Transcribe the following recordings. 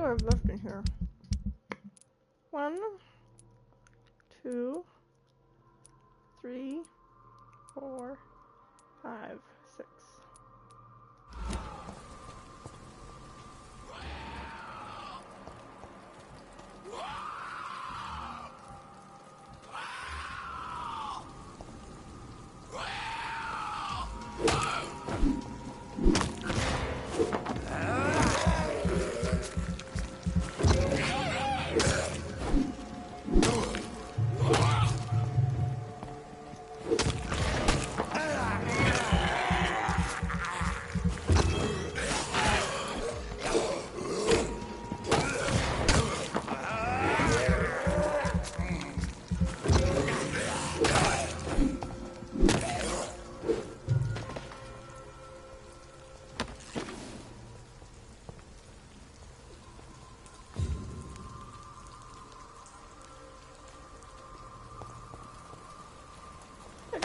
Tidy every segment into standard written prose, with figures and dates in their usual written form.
do I have left in here? 1, 2, 3, 4, 5, 6.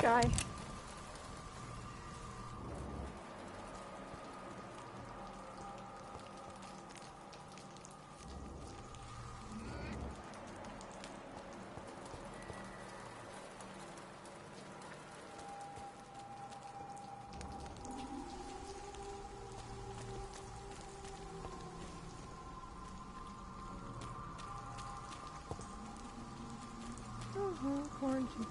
Guy. Quarantine.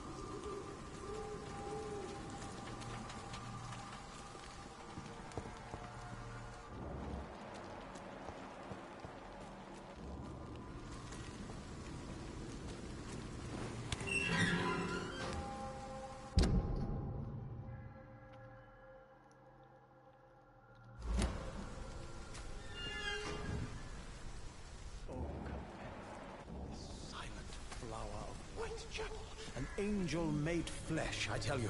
An angel made flesh, I tell you.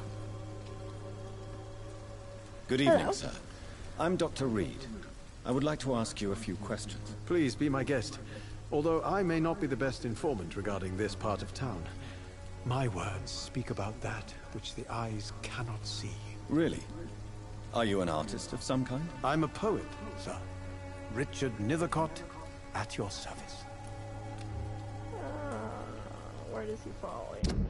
Good evening, sir. I'm Dr. Reed. I would like to ask you a few questions. Please be my guest. Although I may not be the best informant regarding this part of town, my words speak about that which the eyes cannot see. Really? Are you an artist of some kind? I'm a poet, sir. Richard Nethercott, at your service. Where does he fall in?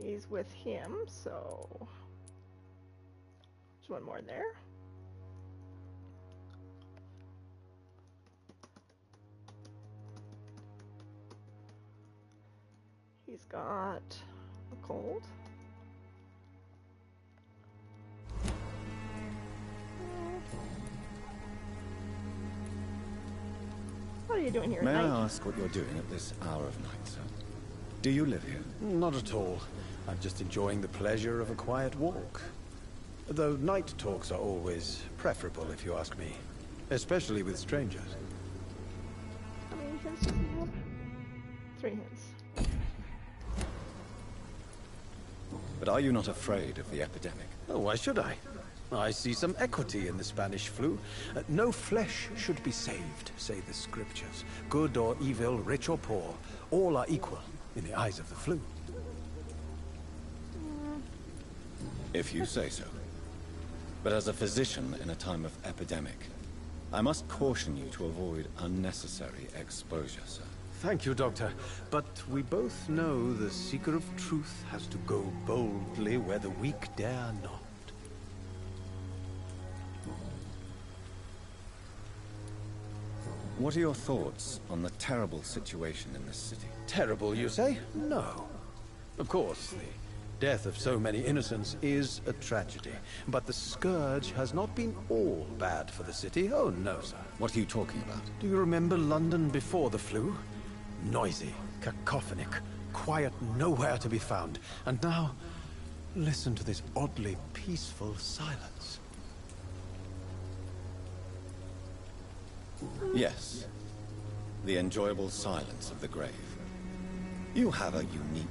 He's with him, so there's one more there. He's got a cold. What are you doing here at night? May I ask what you're doing at this hour of night, sir? Do you live here? Not at all. I'm just enjoying the pleasure of a quiet walk. Though night talks are always preferable, if you ask me. Especially with strangers. How many hens does he have? 3 hens. But are you not afraid of the epidemic? Oh, why should I? I see some equity in the Spanish flu. No flesh should be saved, say the scriptures. Good or evil, rich or poor, all are equal in the eyes of the flu. If you say so. But as a physician in a time of epidemic, I must caution you to avoid unnecessary exposure, sir. Thank you, Doctor. But we both know the seeker of truth has to go boldly where the weak dare not. What are your thoughts on the terrible situation in this city? Terrible, you say? No. Of course, the death of so many innocents is a tragedy. But the scourge has not been all bad for the city. Oh, no, sir. What are you talking about? Do you remember London before the flu? Noisy, cacophonic, quiet nowhere to be found. And now, listen to this oddly peaceful silence. Yes. The enjoyable silence of the grave. You have a unique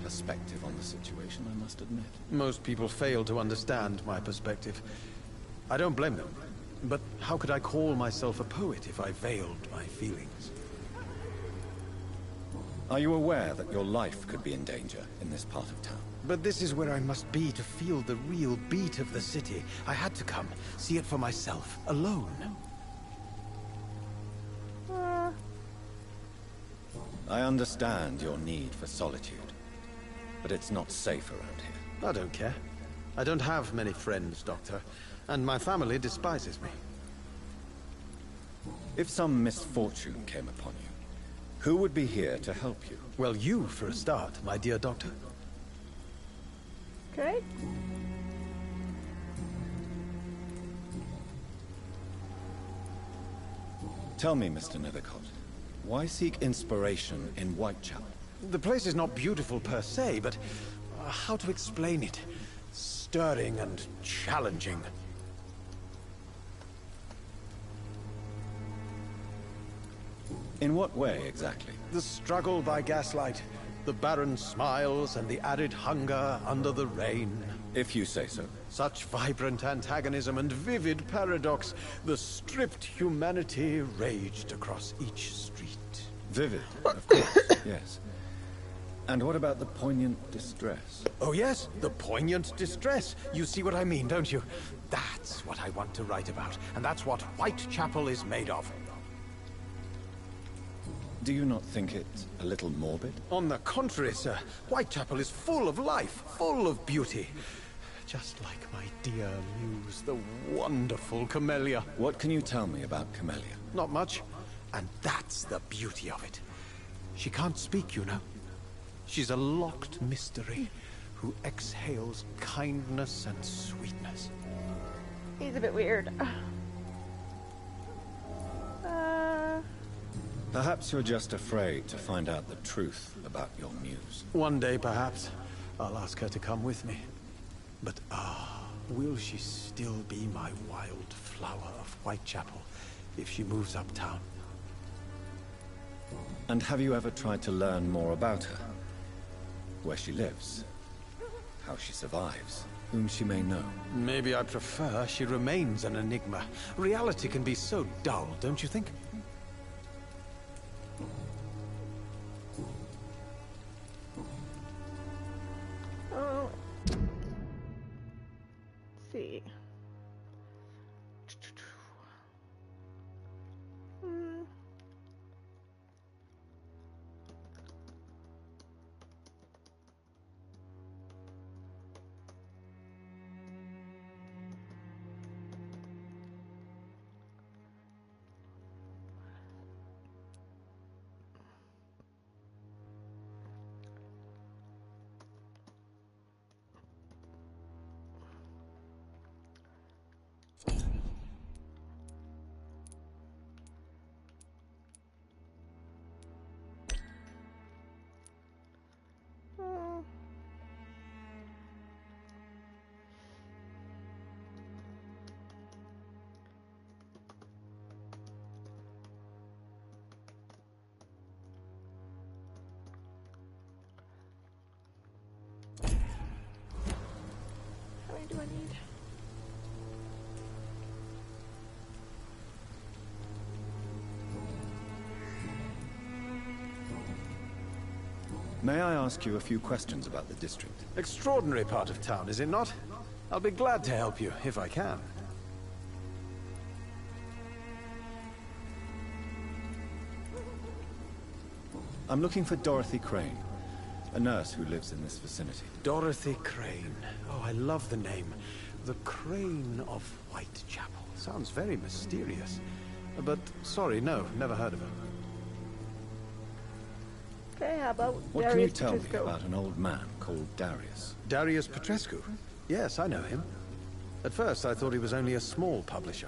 perspective on the situation, I must admit. Most people fail to understand my perspective. I don't blame them. But how could I call myself a poet if I veiled my feelings? Are you aware that your life could be in danger in this part of town? But this is where I must be to feel the real beat of the city. I had to come, see it for myself, alone. I understand your need for solitude, but it's not safe around here. I don't care. I don't have many friends, Doctor, and my family despises me. If some misfortune came upon you, who would be here to help you? Well, you for a start, my dear Doctor. Okay. Tell me, Mr. Nethercott, why seek inspiration in Whitechapel? The place is not beautiful per se, but how to explain it? Stirring and challenging. In what way, exactly? The struggle by gaslight, the barren smiles and the arid hunger under the rain. If you say so. Such vibrant antagonism and vivid paradox, the stripped humanity raged across each street. Vivid, of course, yes. And what about the poignant distress? Oh yes, the poignant distress. You see what I mean, don't you? That's what I want to write about, and that's what Whitechapel is made of. Do you not think it a little morbid? On the contrary, sir. Whitechapel is full of life, full of beauty. Just like my dear muse, the wonderful Camellia. What can you tell me about Camellia? Not much. And that's the beauty of it. She can't speak, you know. She's a locked mystery who exhales kindness and sweetness. He's a bit weird. Perhaps you're just afraid to find out the truth about your muse. One day, perhaps, I'll ask her to come with me. But will she still be my wild flower of Whitechapel if she moves uptown? And have you ever tried to learn more about her? Where she lives? How she survives? Whom she may know? Maybe I prefer she remains an enigma. Reality can be so dull, don't you think? Oh. Let's see. How many do I need? May I ask you a few questions about the district? Extraordinary part of town, is it not? I'll be glad to help you, if I can. I'm looking for Dorothy Crane, a nurse who lives in this vicinity. Dorothy Crane. Oh, I love the name. The Crane of Whitechapel. Sounds very mysterious. But, sorry, no, never heard of her. Okay, how about What Darius can you tell me Petrisco? about an old man called Darius? Darius Petrescu? Yes, I know him. At first, I thought he was only a small publisher.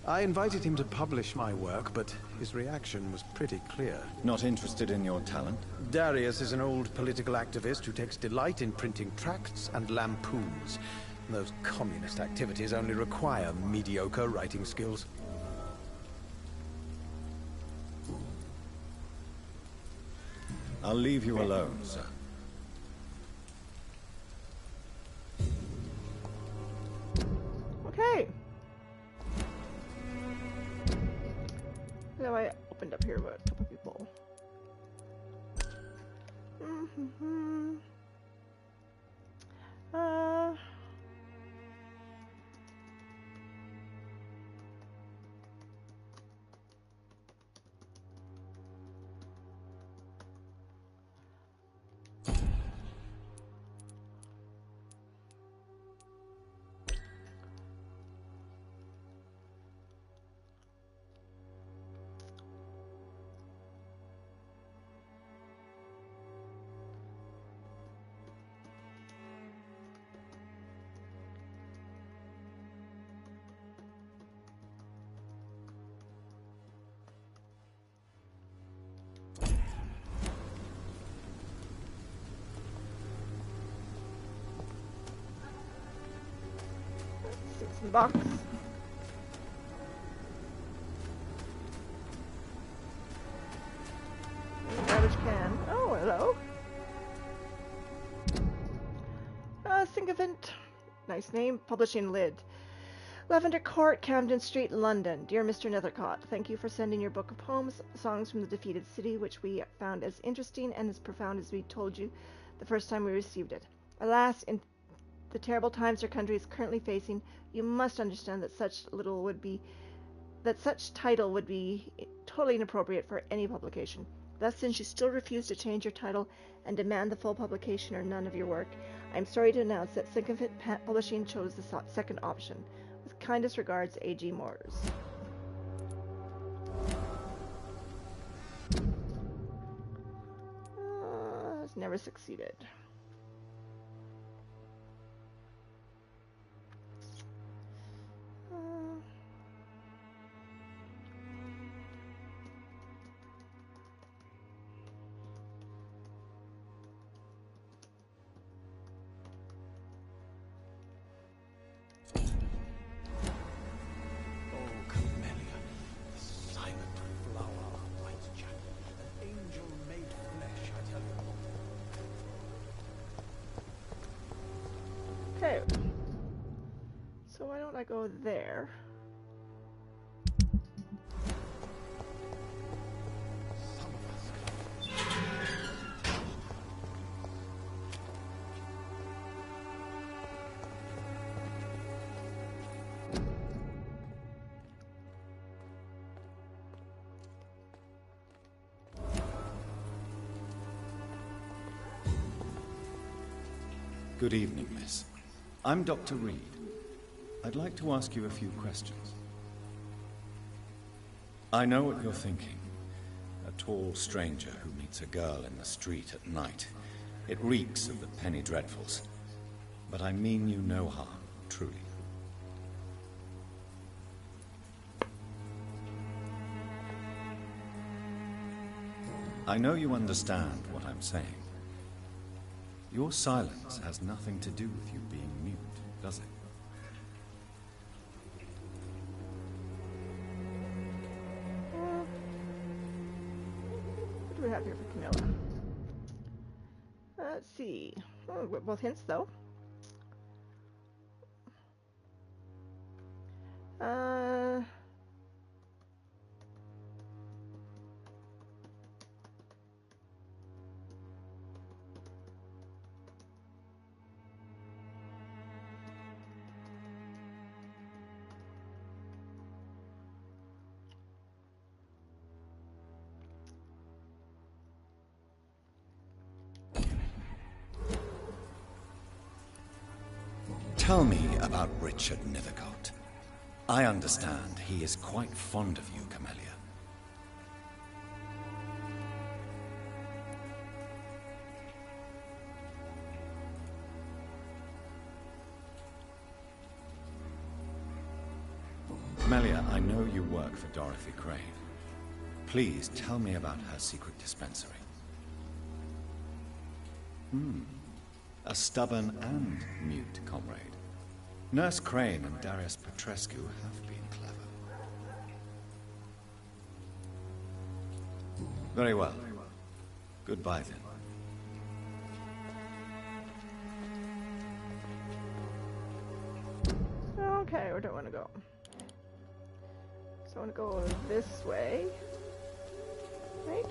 I invited him to publish my work, but his reaction was pretty clear. Not interested in your talent? Darius is an old political activist who takes delight in printing tracts and lampoons. Those communist activities only require mediocre writing skills. I'll leave you alone, sir. Okay. So I opened up here with a couple people. Mm-hmm. Uh... Six in the box. Garbage can. Oh, hello. Sycophant. Nice name. Publishing lid. Lavender Court, Camden Street, London. Dear Mr. Nethercott, thank you for sending your book of poems, Songs from the Defeated City, which we found as interesting and as profound as we told you the first time we received it. Alas, in the terrible times our country is currently facing, you must understand that such title would be totally inappropriate for any publication. Thus, since you still refuse to change your title and demand the full publication or none of your work, I am sorry to announce that Sycophant Publishing chose the second option. With kindest regards, A.G. Moores. Has never succeeded. Okay, so why don't I go there? Good evening, miss. I'm Dr. Reed. I'd like to ask you a few questions. I know what you're thinking. A tall stranger who meets a girl in the street at night. It reeks of the penny dreadfuls. But I mean you no harm, truly. I know you understand what I'm saying. Your silence has nothing to do with you being mute, does it? What do we have here for Camilla? Let's see. Oh, both hints, though. Tell me about Richard Nethercott. I understand he is quite fond of you, Camellia. Camellia, I know you work for Dorothy Crane. Please tell me about her secret dispensary. A stubborn and mute comrade. Nurse Crane and Darius Petrescu have been clever. Very well. Goodbye, then. Okay, where do I want to go? So I want to go this way. Right?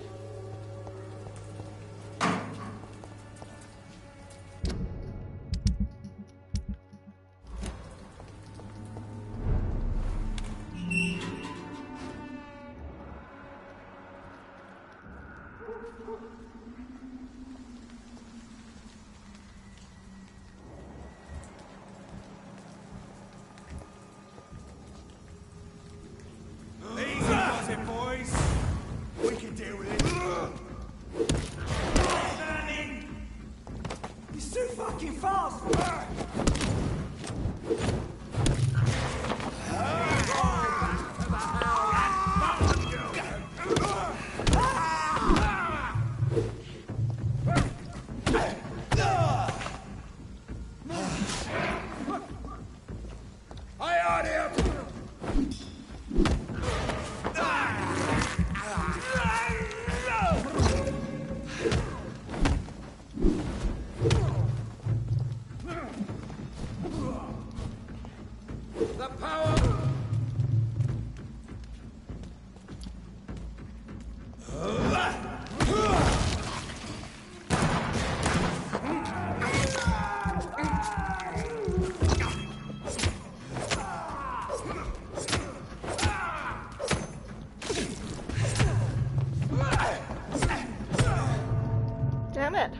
Easy does it, boys. We can deal with it. Standing. He's too fucking fast. Damn it.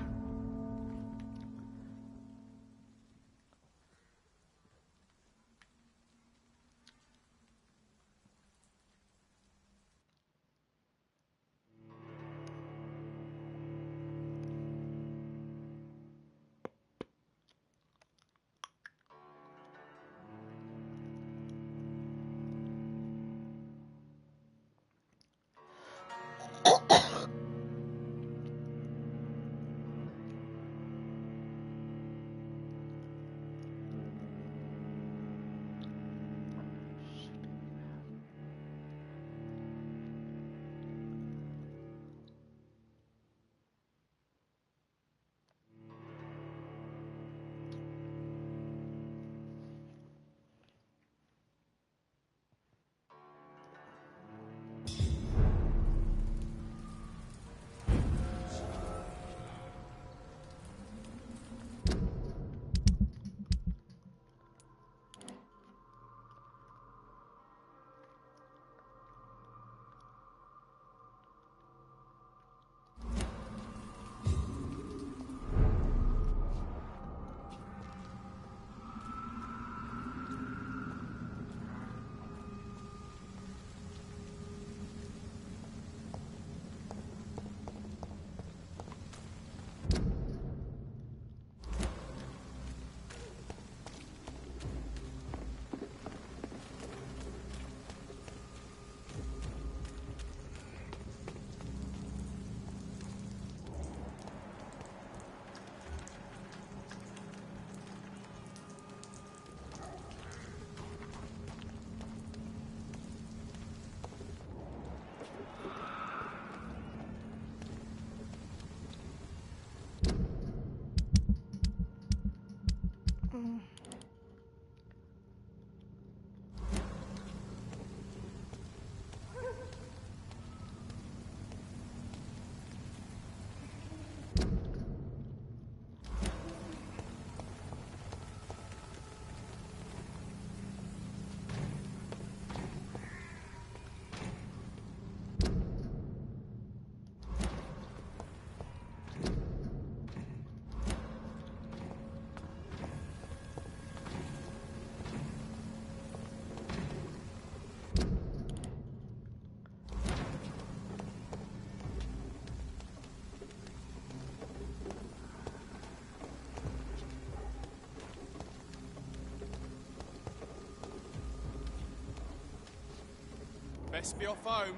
Best be off home.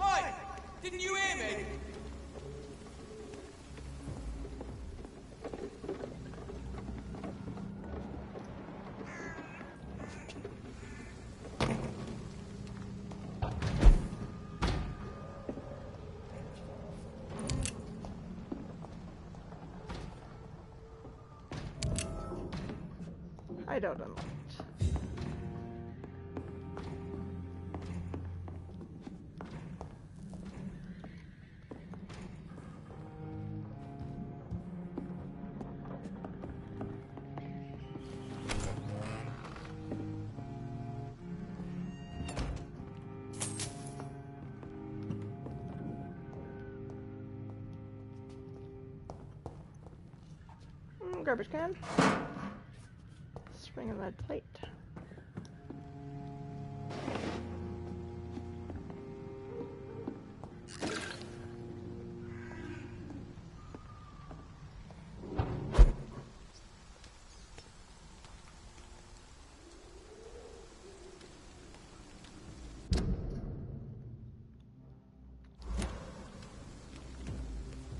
Oi! Didn't you hear me? I don't know. garbage can. Spring and lead plate.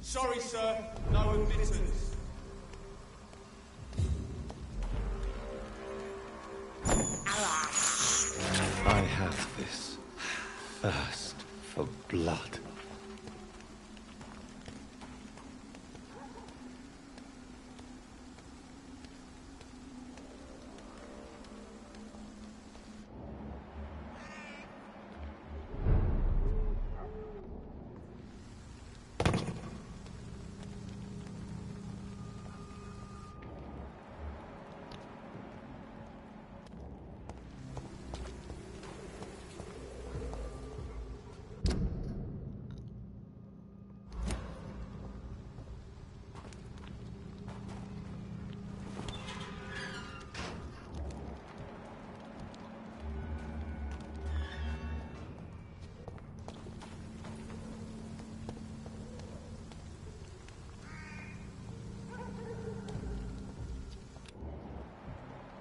Sorry, sir. No admittance. I have this thirst for blood.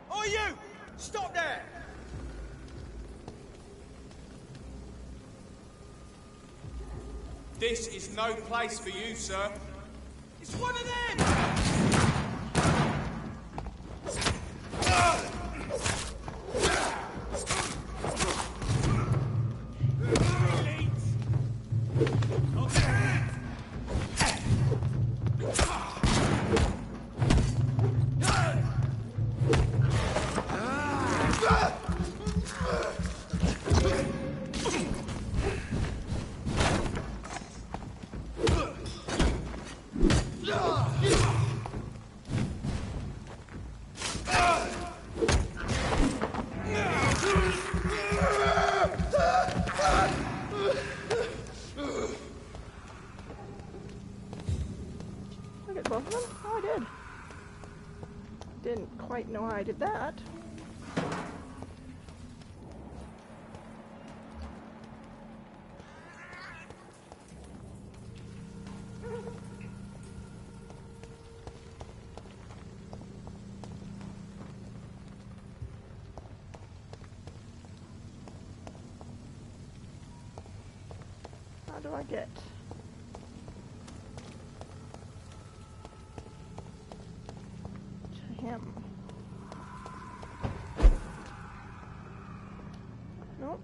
Oh, you! Stop there! This is no place for you, sir. It's one of them! I get both of them? Oh, I did. Didn't quite know how I did that. How do I get? To him. Nope.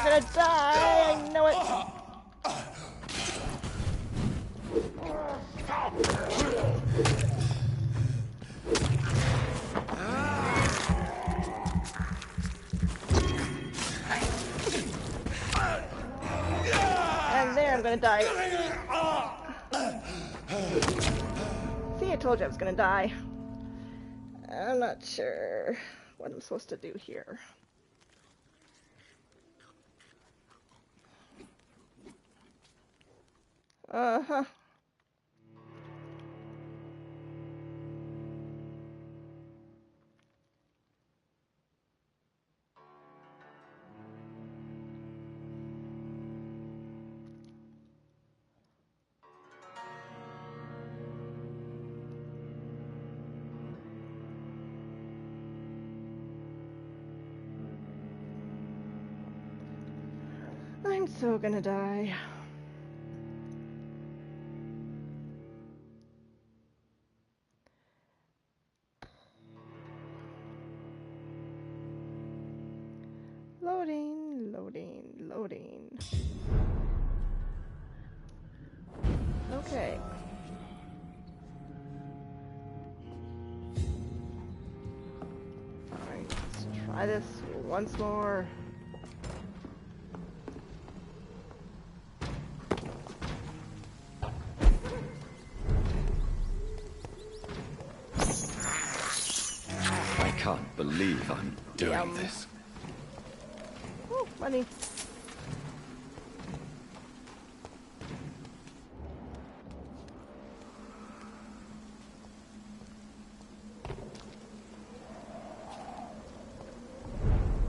I'm gonna die, I know it. And there I'm gonna die. See, I told you I was gonna die. I'm not sure what I'm supposed to do here. Uh-huh. I'm so gonna die. Loading, loading, loading. Okay. Alright, let's try this once more. I can't believe I'm doing this. Oh, money.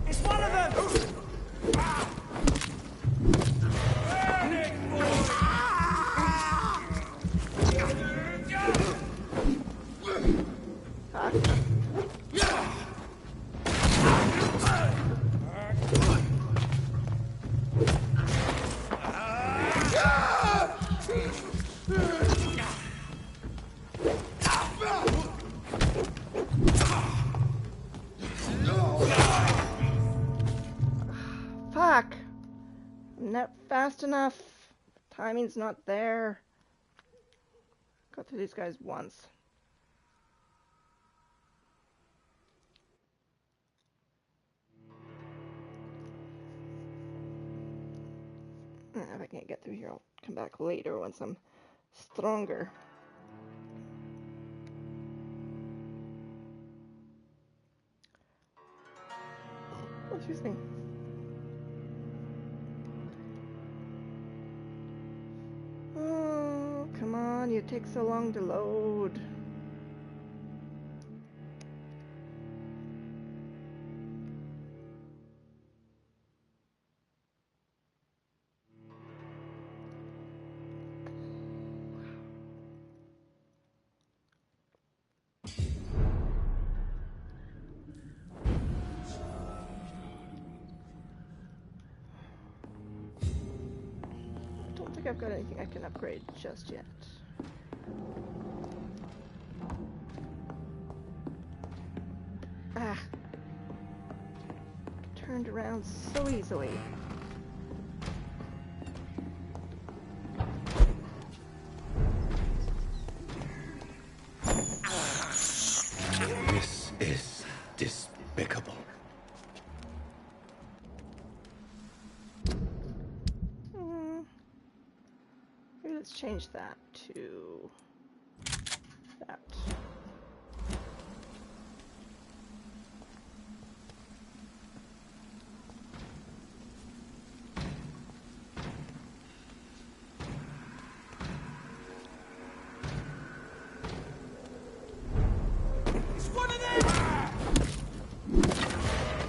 It's one of them! Fuck! I'm not fast enough. Timing's not there. Go through these guys once. If I can't get through here, I'll come back later once I'm stronger. Oh, excuse me. Oh, come on, you take so long to load. I don't think I've got anything I can upgrade just yet. Ah. Turned around so easily. This is despicable. Maybe let's change that to that. It's one of them!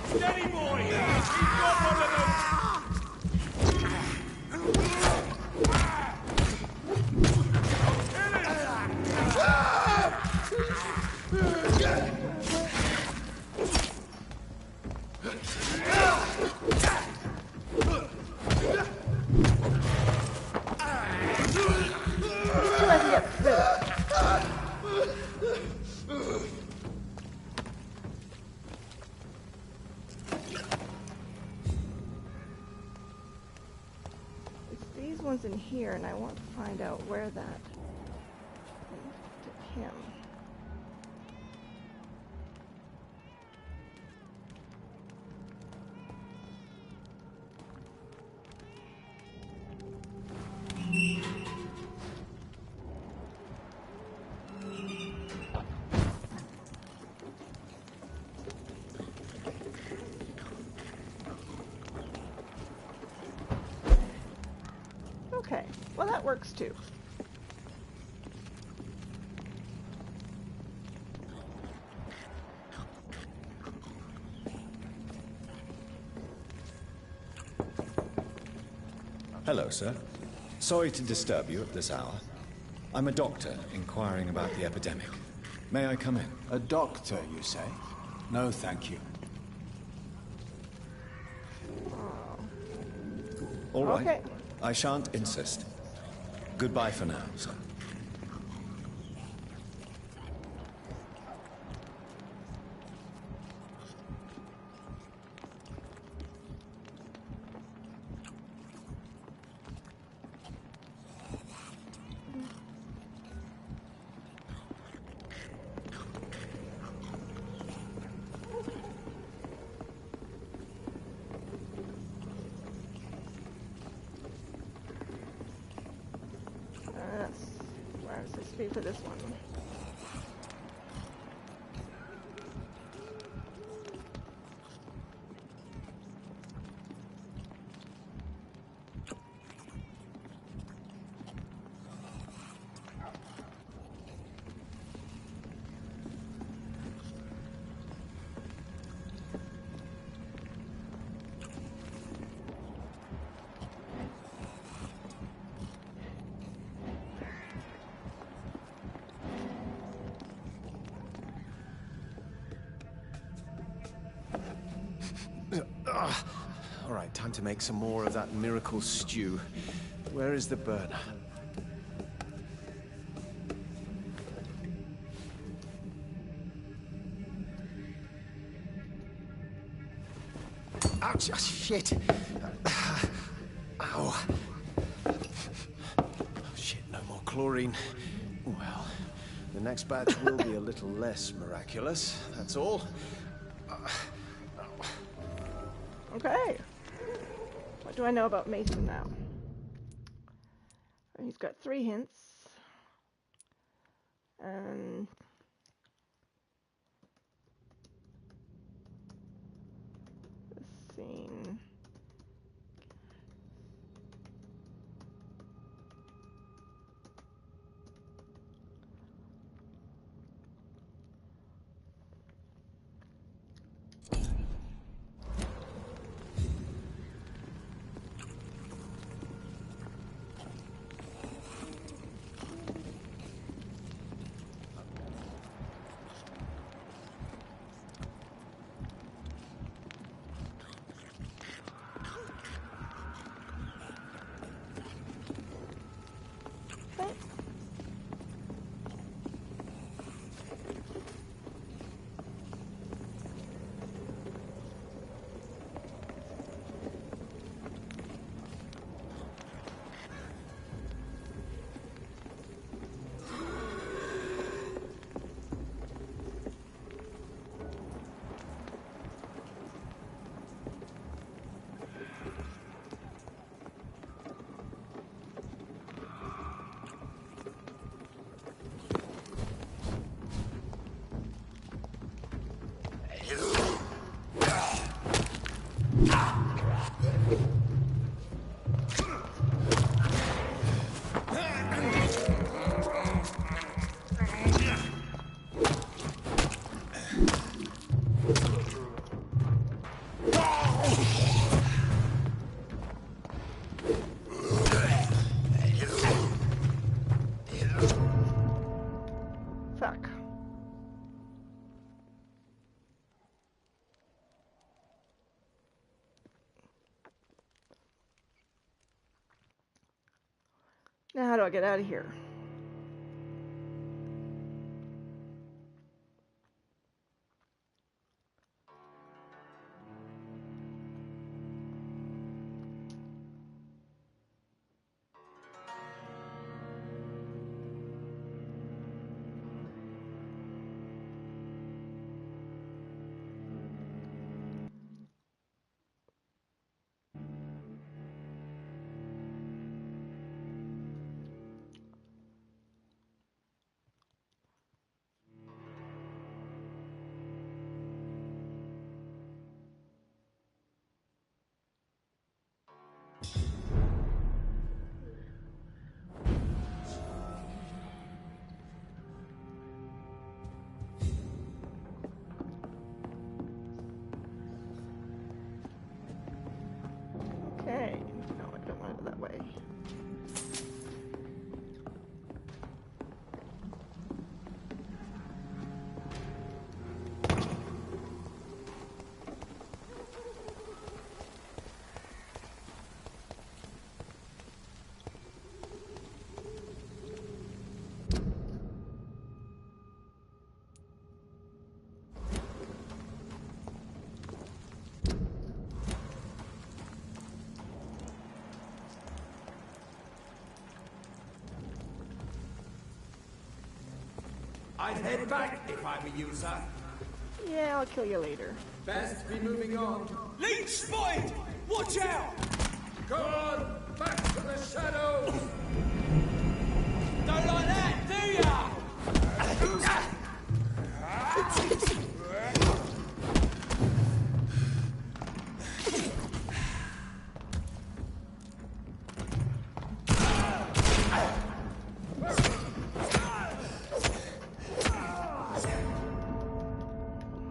Steady, boy! He's got one of them! One's in here, and I want to find out where that took him. Okay, well that works too. Hello, sir. Sorry to disturb you at this hour. I'm a doctor inquiring about the epidemic. May I come in? A doctor, you say? No, thank you. All right. Okay. I shan't insist. Goodbye for now, sir. Where's this be for this one? All right, time to make some more of that miracle stew. Where is the burner? Ouch! Oh, shit! Ow! Oh, shit, no more chlorine. Well, the next batch will be a little less miraculous, that's all. Okay. What do I know about Mason now? He's got 3 hints. And the scene. Fuck. Now how do I get out of here? Okay. No, I don't want to go that way. I'd head back if I were you, sir. Yeah, I'll kill you later. Best be moving on. Leech spotted! Watch out! Go on! Back to the shadows! Don't like that, do ya?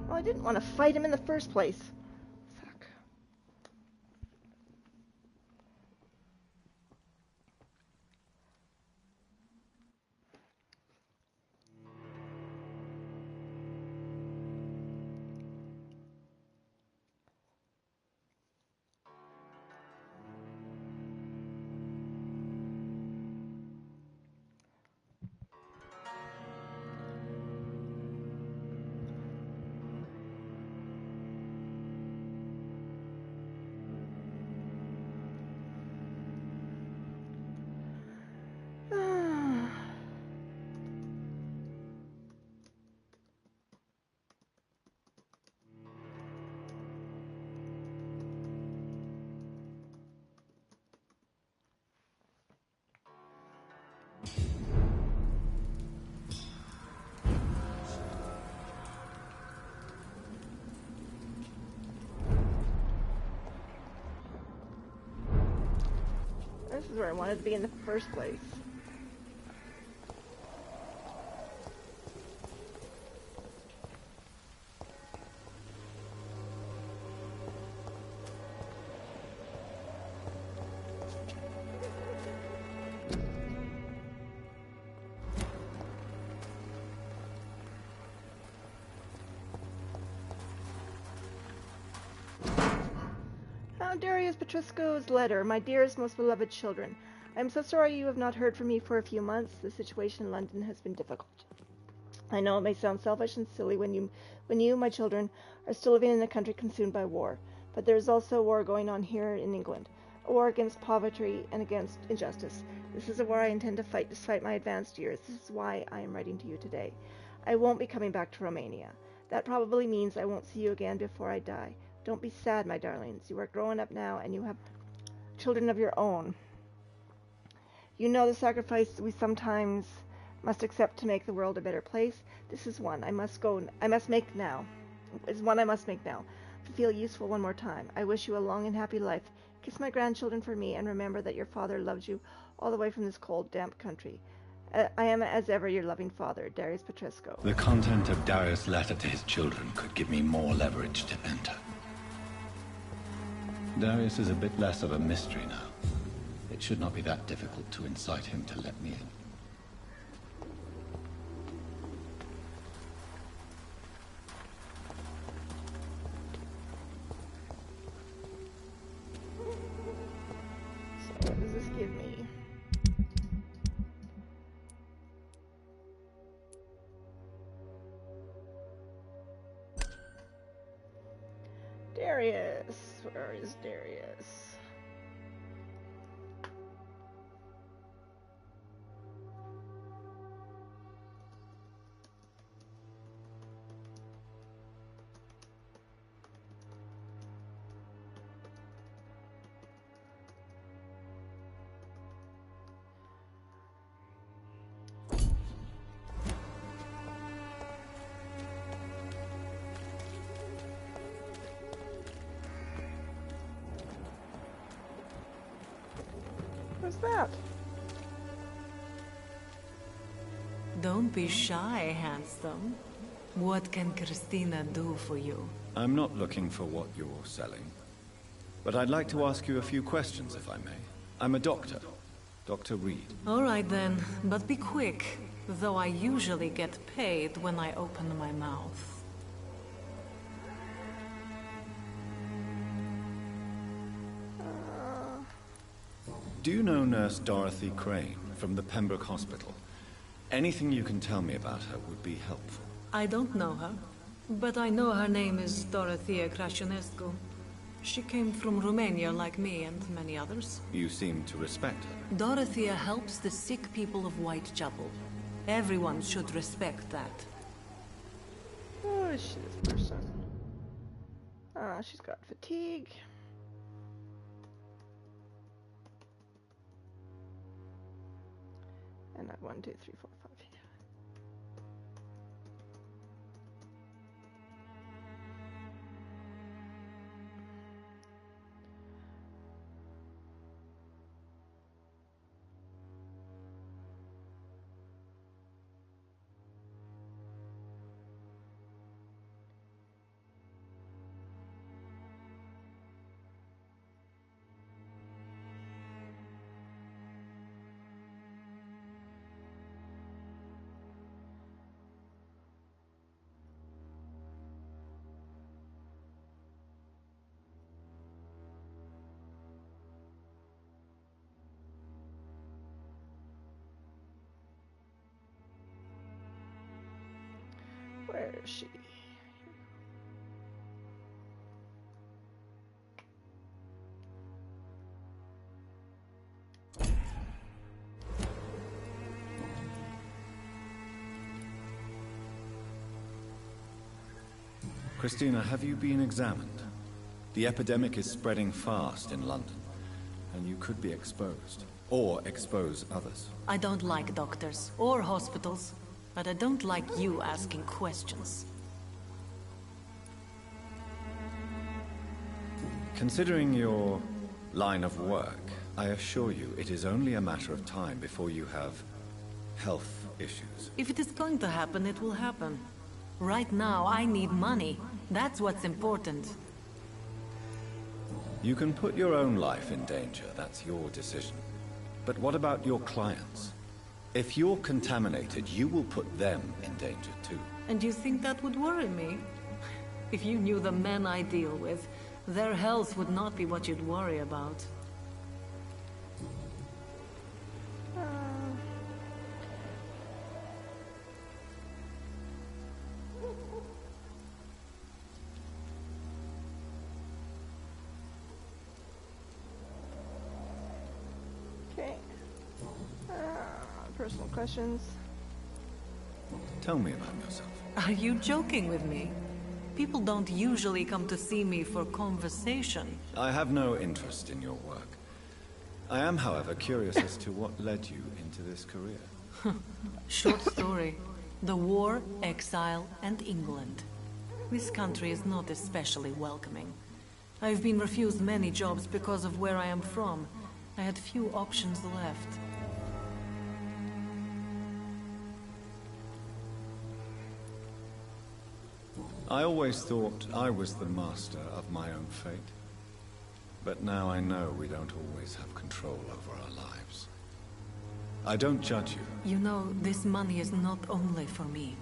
Well, I didn't want to fight him in the first place. Fuck. This is where I wanted to be in the first place. Darius Petrisco's letter, my dearest, most beloved children. I am so sorry you have not heard from me for a few months. The situation in London has been difficult. I know it may sound selfish and silly when you, my children, are still living in a country consumed by war, but there is also a war going on here in England, a war against poverty and against injustice. This is a war I intend to fight despite my advanced years. This is why I am writing to you today. I won't be coming back to Romania. That probably means I won't see you again before I die. Don't be sad, my darlings. You are growing up now, and you have children of your own. You know the sacrifice we sometimes must accept to make the world a better place. This is one I must make now. Is one I must make now. To feel useful one more time. I wish you a long and happy life. Kiss my grandchildren for me, and remember that your father loves you all the way from this cold, damp country. I am, as ever, your loving father, Darius Petrisco. The content of Darius' letter to his children could give me more leverage to enter. Darius is a bit less of a mystery now. It should not be that difficult to incite him to let me in. So what does this give me? Darius. Where is Darius? What's that? Don't be shy, handsome. What can Christina do for you? I'm not looking for what you're selling, but I'd like to ask you a few questions, if I may. I'm a doctor, Dr. Reed. All right then, but be quick, though I usually get paid when I open my mouth. Do you know Nurse Dorothy Crane from the Pembroke Hospital? Anything you can tell me about her would be helpful. I don't know her, but I know her name is Dorothea Crăciunescu. She came from Romania like me and many others. You seem to respect her. Dorothea helps the sick people of Whitechapel. Everyone should respect that. Oh, is she this person? She's got fatigue. And not 1, 2, 3, 4, 5. Yeah. Where is she? Christina, have you been examined? The epidemic is spreading fast in London, and you could be exposed, or expose others. I don't like doctors or hospitals, but I don't like you asking questions. Considering your line of work, I assure you it is only a matter of time before you have health issues. If it is going to happen, it will happen. Right now, I need money. That's what's important. You can put your own life in danger, that's your decision. But what about your clients? If you're contaminated, you will put them in danger too. And you think that would worry me? If you knew the men I deal with, their health would not be what you'd worry about. Okay. Personal questions. Tell me about yourself. Are you joking with me? People don't usually come to see me for conversation. I have no interest in your work. I am, however, curious as to what led you into this career. Short story. The war, exile, and England. This country is not especially welcoming. I've been refused many jobs because of where I am from. I had few options left. I always thought I was the master of my own fate. But now I know we don't always have control over our lives. I don't judge you. You know, this money is not only for me.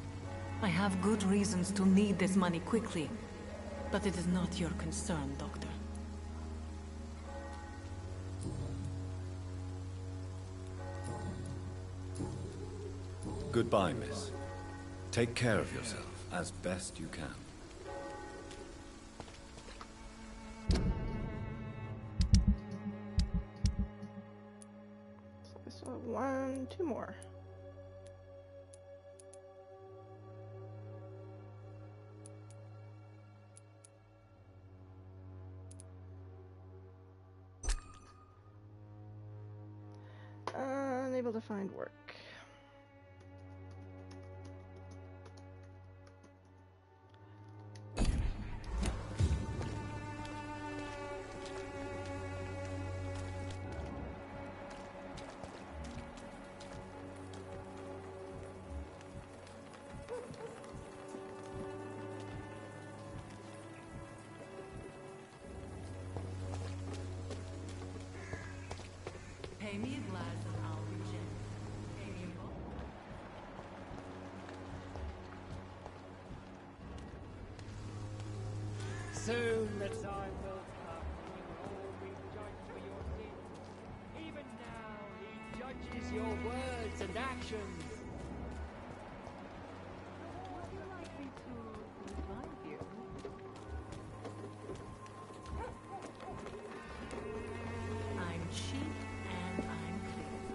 I have good reasons to need this money quickly. But it is not your concern, Doctor. Goodbye, miss. Take care of yourself as best you can. So I still have 1, 2 more. Unable to find work. Pay me a glass and I'll be generous. Pay me a bottle. Soon the time will come when you will all be judged for your sins. Even now, he judges your words and actions. Would you like me to revive you? I'm cheap and I'm clean.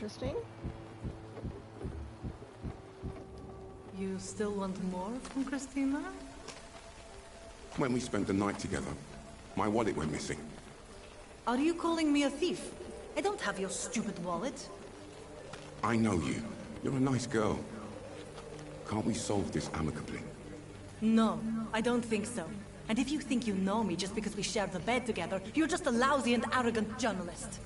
interesting. You still want more from Christina? When we spent the night together, my wallet went missing. Are you calling me a thief? I don't have your stupid wallet. I know you. You're a nice girl. Can't we solve this amicably? No, I don't think so. And if you think you know me just because we share the bed together, you're just a lousy and arrogant journalist.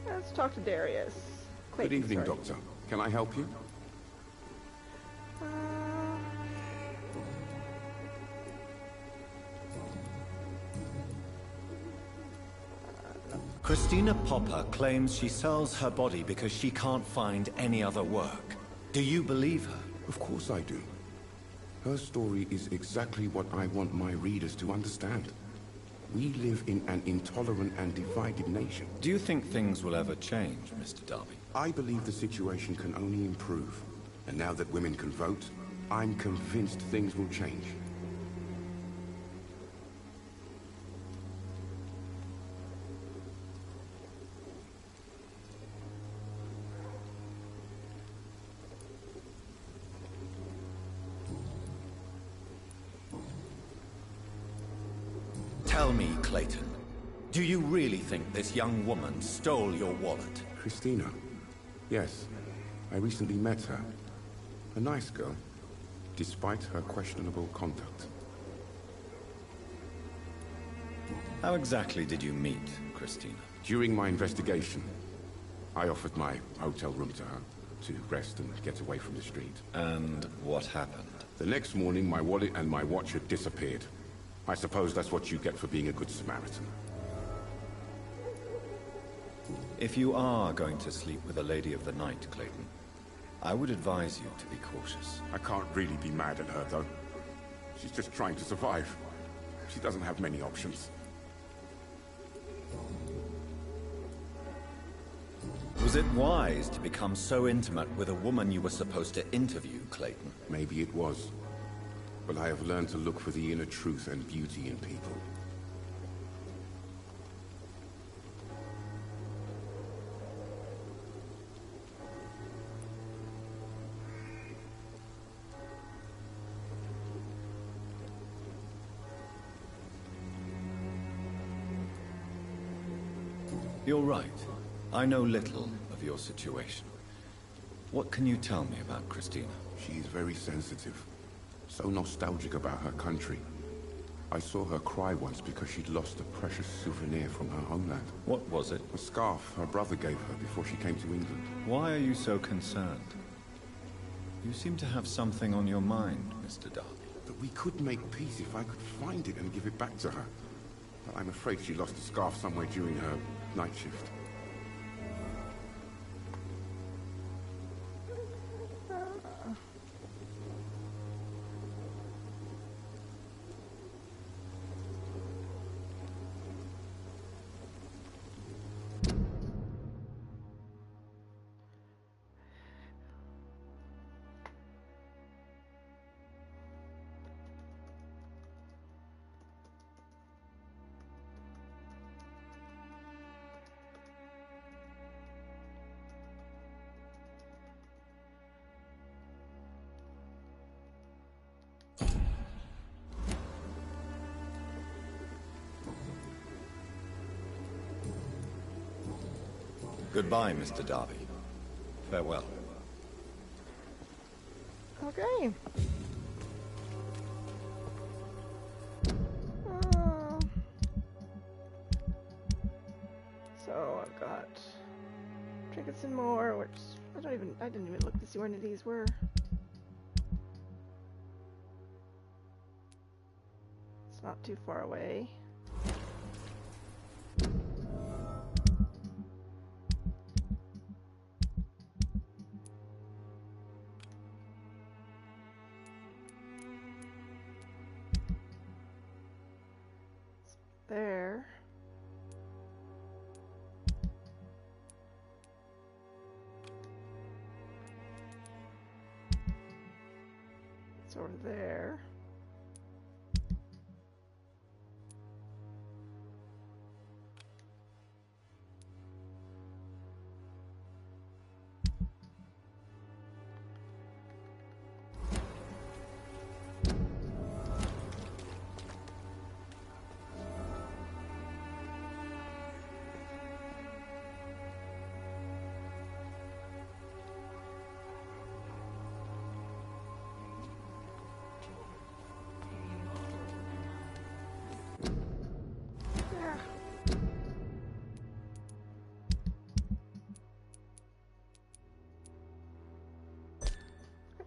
Let's talk to Darius. Good Clayton, evening, sorry. Doctor. Can I help you? Christina Popper claims she sells her body because she can't find any other work. Do you believe her? Of course I do. Her story is exactly what I want my readers to understand. We live in an intolerant and divided nation. Do you think things will ever change, Mr. Darby? I believe the situation can only improve. And now that women can vote, I'm convinced things will change. Tell me, Clayton, do you really think this young woman stole your wallet? Christina? Yes. I recently met her. A nice girl, despite her questionable conduct. How exactly did you meet Christina? During my investigation, I offered my hotel room to her to rest and get away from the street. And what happened? The next morning, my wallet and my watch had disappeared. I suppose that's what you get for being a good Samaritan. If you are going to sleep with a lady of the night, Clayton, I would advise you to be cautious. I can't really be mad at her, though. She's just trying to survive. She doesn't have many options. Was it wise to become so intimate with a woman you were supposed to interview, Clayton? Maybe it was. But I have learned to look for the inner truth and beauty in people. You're right. I know little of your situation. What can you tell me about Christina? She's very sensitive. So nostalgic about her country. I saw her cry once because she'd lost a precious souvenir from her homeland. What was it? A scarf her brother gave her before she came to England. Why are you so concerned? You seem to have something on your mind, Mr. Darby. But we could make peace if I could find it and give it back to her. But I'm afraid she lost the scarf somewhere during her night shift. Goodbye, Mr. Darby. Farewell. Okay. Tickets and more, which I didn't even look to see where any of these were. It's not too far away. It's there. It's over there.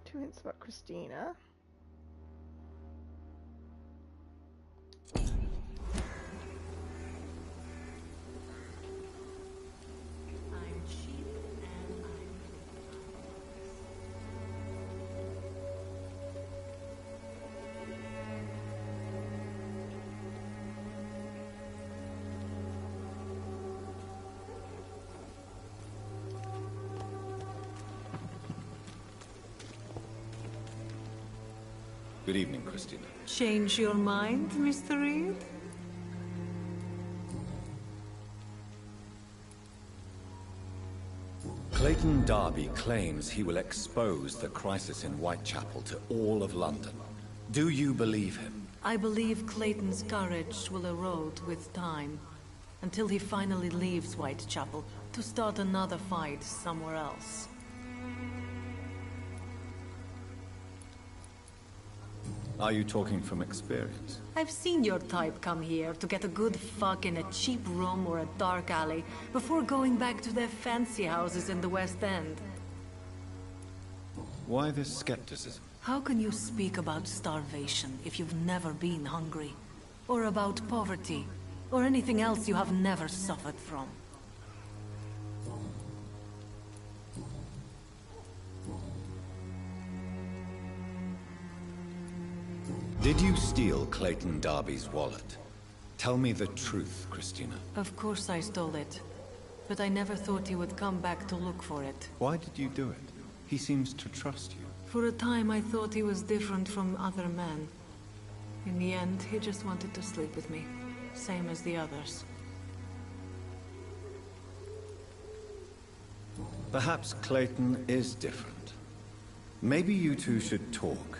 Two hints about Christina. I'm cheap and I'm Good evening, Christina. Change your mind, Mr. Reed? Clayton Darby claims he will expose the crisis in Whitechapel to all of London. Do you believe him? I believe Clayton's courage will erode with time, until he finally leaves Whitechapel to start another fight somewhere else. Are you talking from experience? I've seen your type come here to get a good fuck in a cheap room or a dark alley before going back to their fancy houses in the West End. Why this skepticism? How can you speak about starvation if you've never been hungry? Or about poverty? Or anything else you have never suffered from? Did you steal Clayton Darby's wallet? Tell me the truth, Christina. Of course I stole it. But I never thought he would come back to look for it. Why did you do it? He seems to trust you. For a time I thought he was different from other men. In the end, he just wanted to sleep with me. Same as the others. Perhaps Clayton is different. Maybe you two should talk.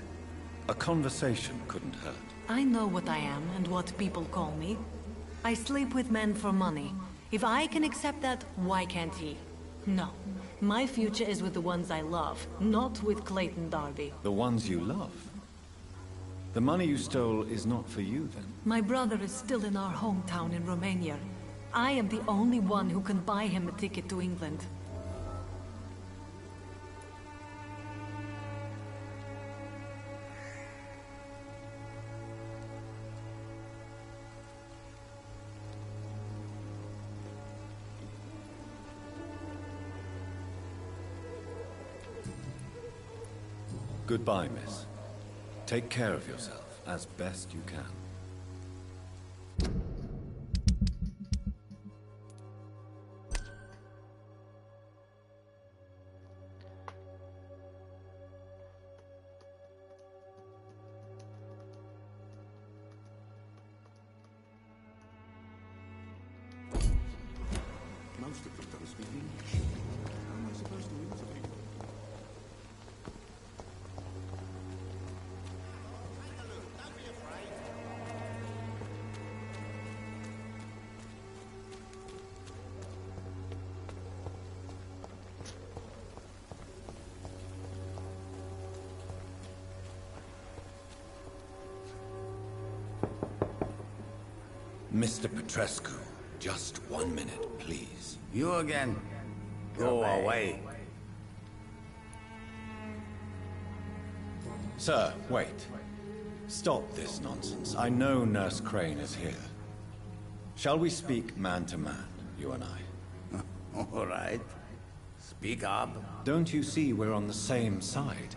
A conversation couldn't hurt. I know what I am and what people call me. I sleep with men for money. If I can accept that, why can't he? No. My future is with the ones I love, not with Clayton Darby. The ones you love? The money you stole is not for you, then? My brother is still in our hometown in Romania. I am the only one who can buy him a ticket to England. Goodbye, miss. Take care of yourself as best you can. Most of them don't speak English. How am I supposed to interview them? Mr. Petrescu, just 1 minute, please. You again. Go away. Sir, wait. Stop this nonsense. I know Nurse Crane is here. Shall we speak man to man, you and I? All right. Speak up. Don't you see we're on the same side?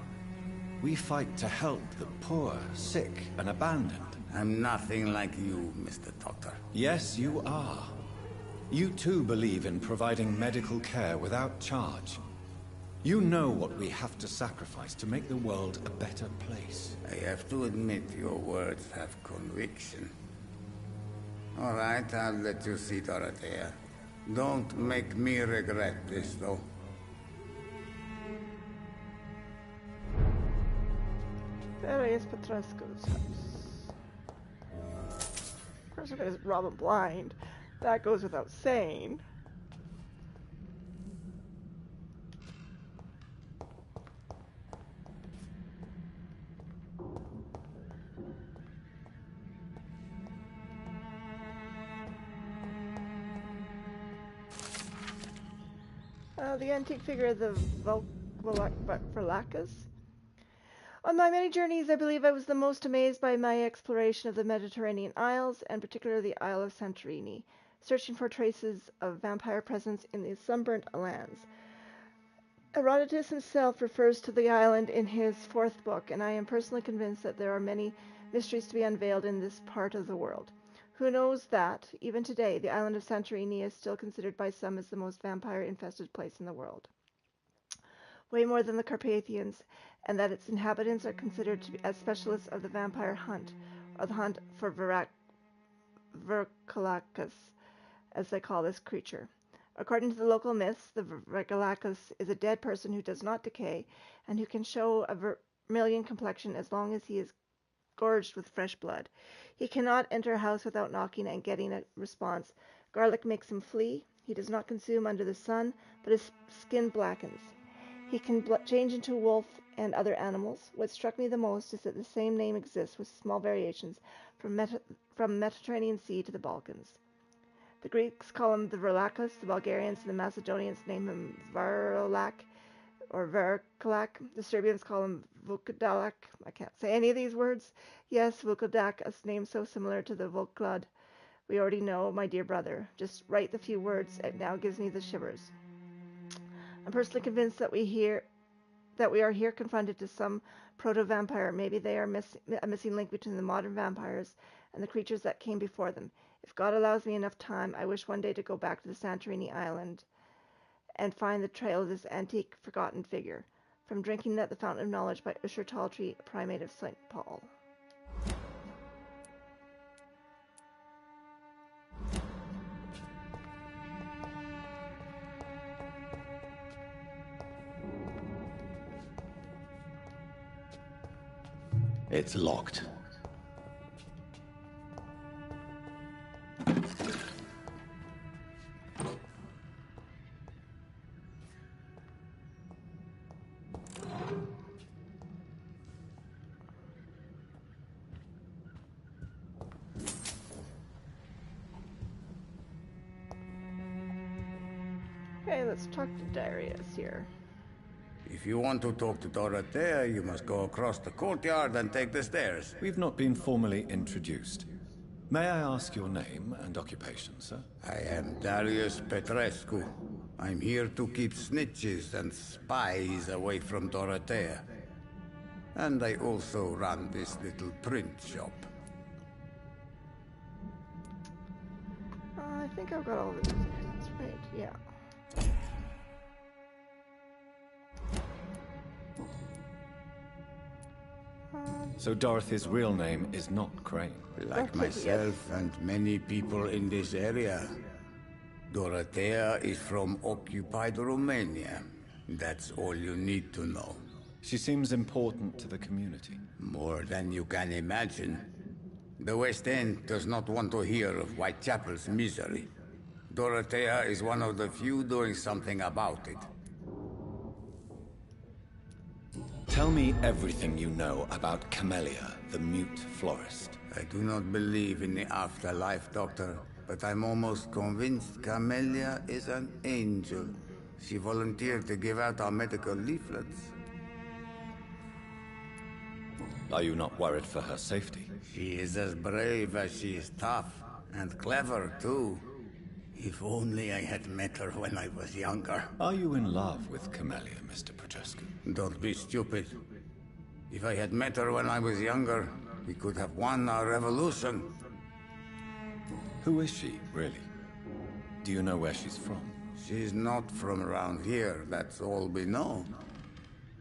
We fight to help the poor, sick, and abandoned. I'm nothing like you, Mr. Doctor. Yes, you are. You too believe in providing medical care without charge. You know what we have to sacrifice to make the world a better place. I have to admit your words have conviction. All right, I'll let you see Dorothea. Don't make me regret this, though. There is Petrescu's house. Of course, we're going to rob him blind. That goes without saying. The antique figure of the Verlacus. On my many journeys, I believe I was the most amazed by my exploration of the Mediterranean Isles, and particularly the Isle of Santorini, searching for traces of vampire presence in the sunburnt lands. Herodotus himself refers to the island in his 4th book, and I am personally convinced that there are many mysteries to be unveiled in this part of the world. Who knows that, even today, the island of Santorini is still considered by some as the most vampire-infested place in the world. Way more than the Carpathians, and that its inhabitants are considered to be as specialists of the vampire hunt, or the hunt for Verkalacus, as they call this creature. According to the local myths, the Verkalacus is a dead person who does not decay, and who can show a vermilion complexion as long as he is gorged with fresh blood. He cannot enter a house without knocking and getting a response. Garlic makes him flee. He does not consume under the sun, but his skin blackens. He can change into a wolf and other animals. What struck me the most is that the same name exists with small variations from Mediterranean Sea to the Balkans. The Greeks call him the Verlacus, the Bulgarians and the Macedonians name him Varlak or Verkalak. The Serbians call him Vukodalak. I can't say any of these words. Yes, Vukodak, a name so similar to the Volklad we already know, my dear brother. Just write the few words, it now gives me the shivers. I'm personally convinced that we are here confronted to some proto-vampire. Maybe they are a missing link between the modern vampires and the creatures that came before them. If God allows me enough time, I wish one day to go back to the Santorini island and find the trail of this antique, forgotten figure. From Drinking at the Fountain of Knowledge by Usher Taltree, Primate of St. Paul. It's locked. Okay, let's talk to Darius here. If you want to talk to Dorothea, you must go across the courtyard and take the stairs. We've not been formally introduced. May I ask your name and occupation, sir? I am Darius Petrescu. I'm here to keep snitches and spies away from Dorothea. And I also run this little print shop. I think I've got all of these. That's right, yeah. So Dorothy's real name is not Crane. Like myself and many people in this area, Dorothea is from occupied Romania. That's all you need to know. She seems important to the community. More than you can imagine. The West End does not want to hear of Whitechapel's misery. Dorothea is one of the few doing something about it. Tell me everything you know about Camellia, the mute florist. I do not believe in the afterlife, Doctor, but I'm almost convinced Camellia is an angel. She volunteered to give out our medical leaflets. Are you not worried for her safety? She is as brave as she is tough, and clever too. If only I had met her when I was younger. Are you in love with Camellia, Mr. Petrescu? Don't be stupid. If I had met her when I was younger, we could have won our revolution. Who is she, really? Do you know where she's from? She's not from around here, that's all we know.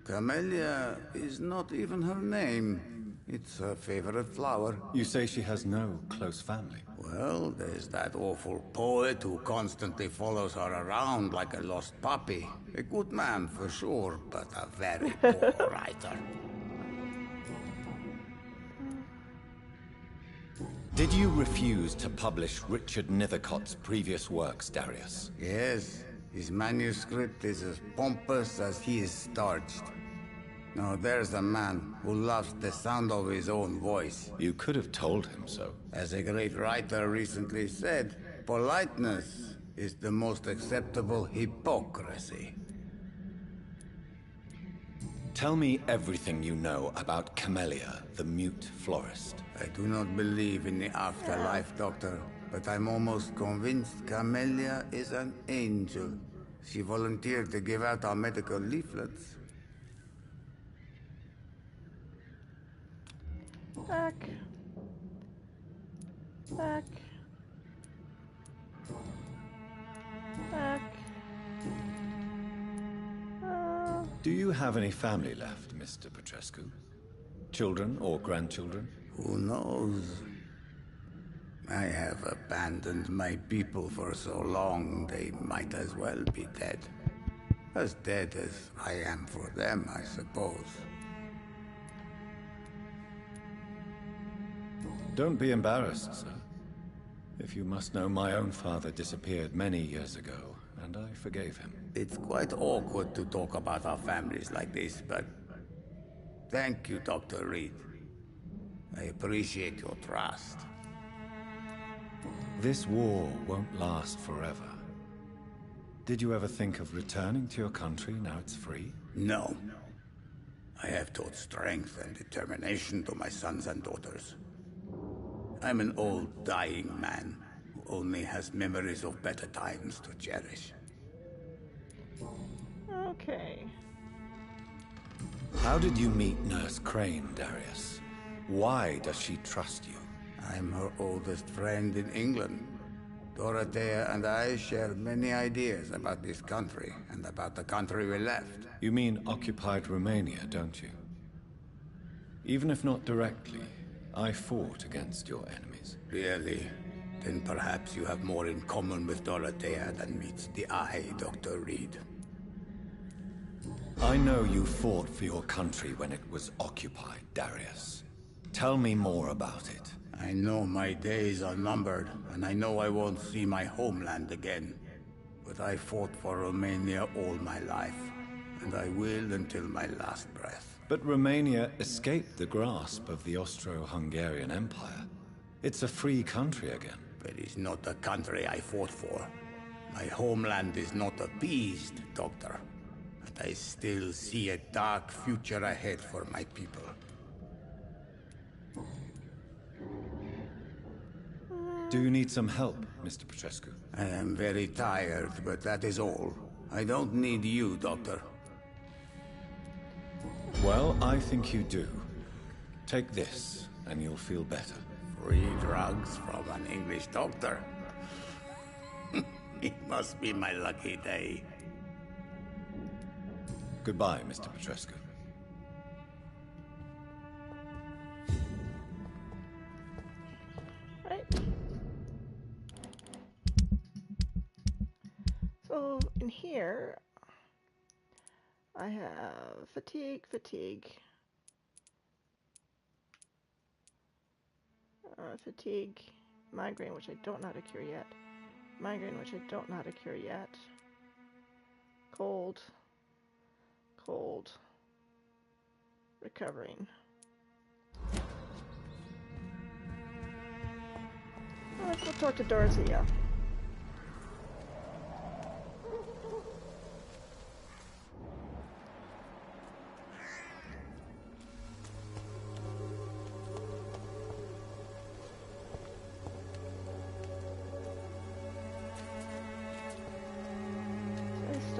Camellia is not even her name. It's her favorite flower. You say she has no close family. Well, there's that awful poet who constantly follows her around like a lost puppy. A good man for sure, but a very poor writer. Did you refuse to publish Richard Nethercott's previous works, Darius? Yes, his manuscript is as pompous as he is starched. Now there's a man who loves the sound of his own voice. You could have told him so. As a great writer recently said, politeness is the most acceptable hypocrisy. Tell me everything you know about Camellia, the mute florist. I do not believe in the afterlife, Doctor, but I'm almost convinced Camellia is an angel. She volunteered to give out our medical leaflets. Back. Back. Back. Do you have any family left, Mr. Petrescu? Children or grandchildren? Who knows? I have abandoned my people for so long, they might as well be dead. As dead as I am for them, I suppose. Don't be embarrassed, sir. If you must know, my own father disappeared many years ago, and I forgave him. It's quite awkward to talk about our families like this, but... Thank you, Dr. Reed. I appreciate your trust. This war won't last forever. Did you ever think of returning to your country now it's free? No. I have taught strength and determination to my sons and daughters. I'm an old, dying man who only has memories of better times to cherish. Okay. How did you meet Nurse Crane, Darius? Why does she trust you? I'm her oldest friend in England. Dorothea and I share many ideas about this country and about the country we left. You mean occupied Romania, don't you? Even if not directly, I fought against your enemies. Really? Then perhaps you have more in common with Dorothea than meets the eye, Dr. Reed. I know you fought for your country when it was occupied, Darius. Tell me more about it. I know my days are numbered, and I know I won't see my homeland again. But I fought for Romania all my life, and I will until my last breath. But Romania escaped the grasp of the Austro-Hungarian Empire. It's a free country again. But it's not the country I fought for. My homeland is not appeased, Doctor. And I still see a dark future ahead for my people. Do you need some help, Mr. Petrescu? I am very tired, but that is all. I don't need you, Doctor. Well, I think you do. Take this, and you'll feel better. Free drugs from an English doctor? It must be my lucky day. Goodbye, Mr. Petrescu. Right. So in here, I have fatigue, fatigue, migraine, which I don't know how to cure yet, migraine, which I don't know how to cure yet, cold, recovering. Let's go talk to Dorothea.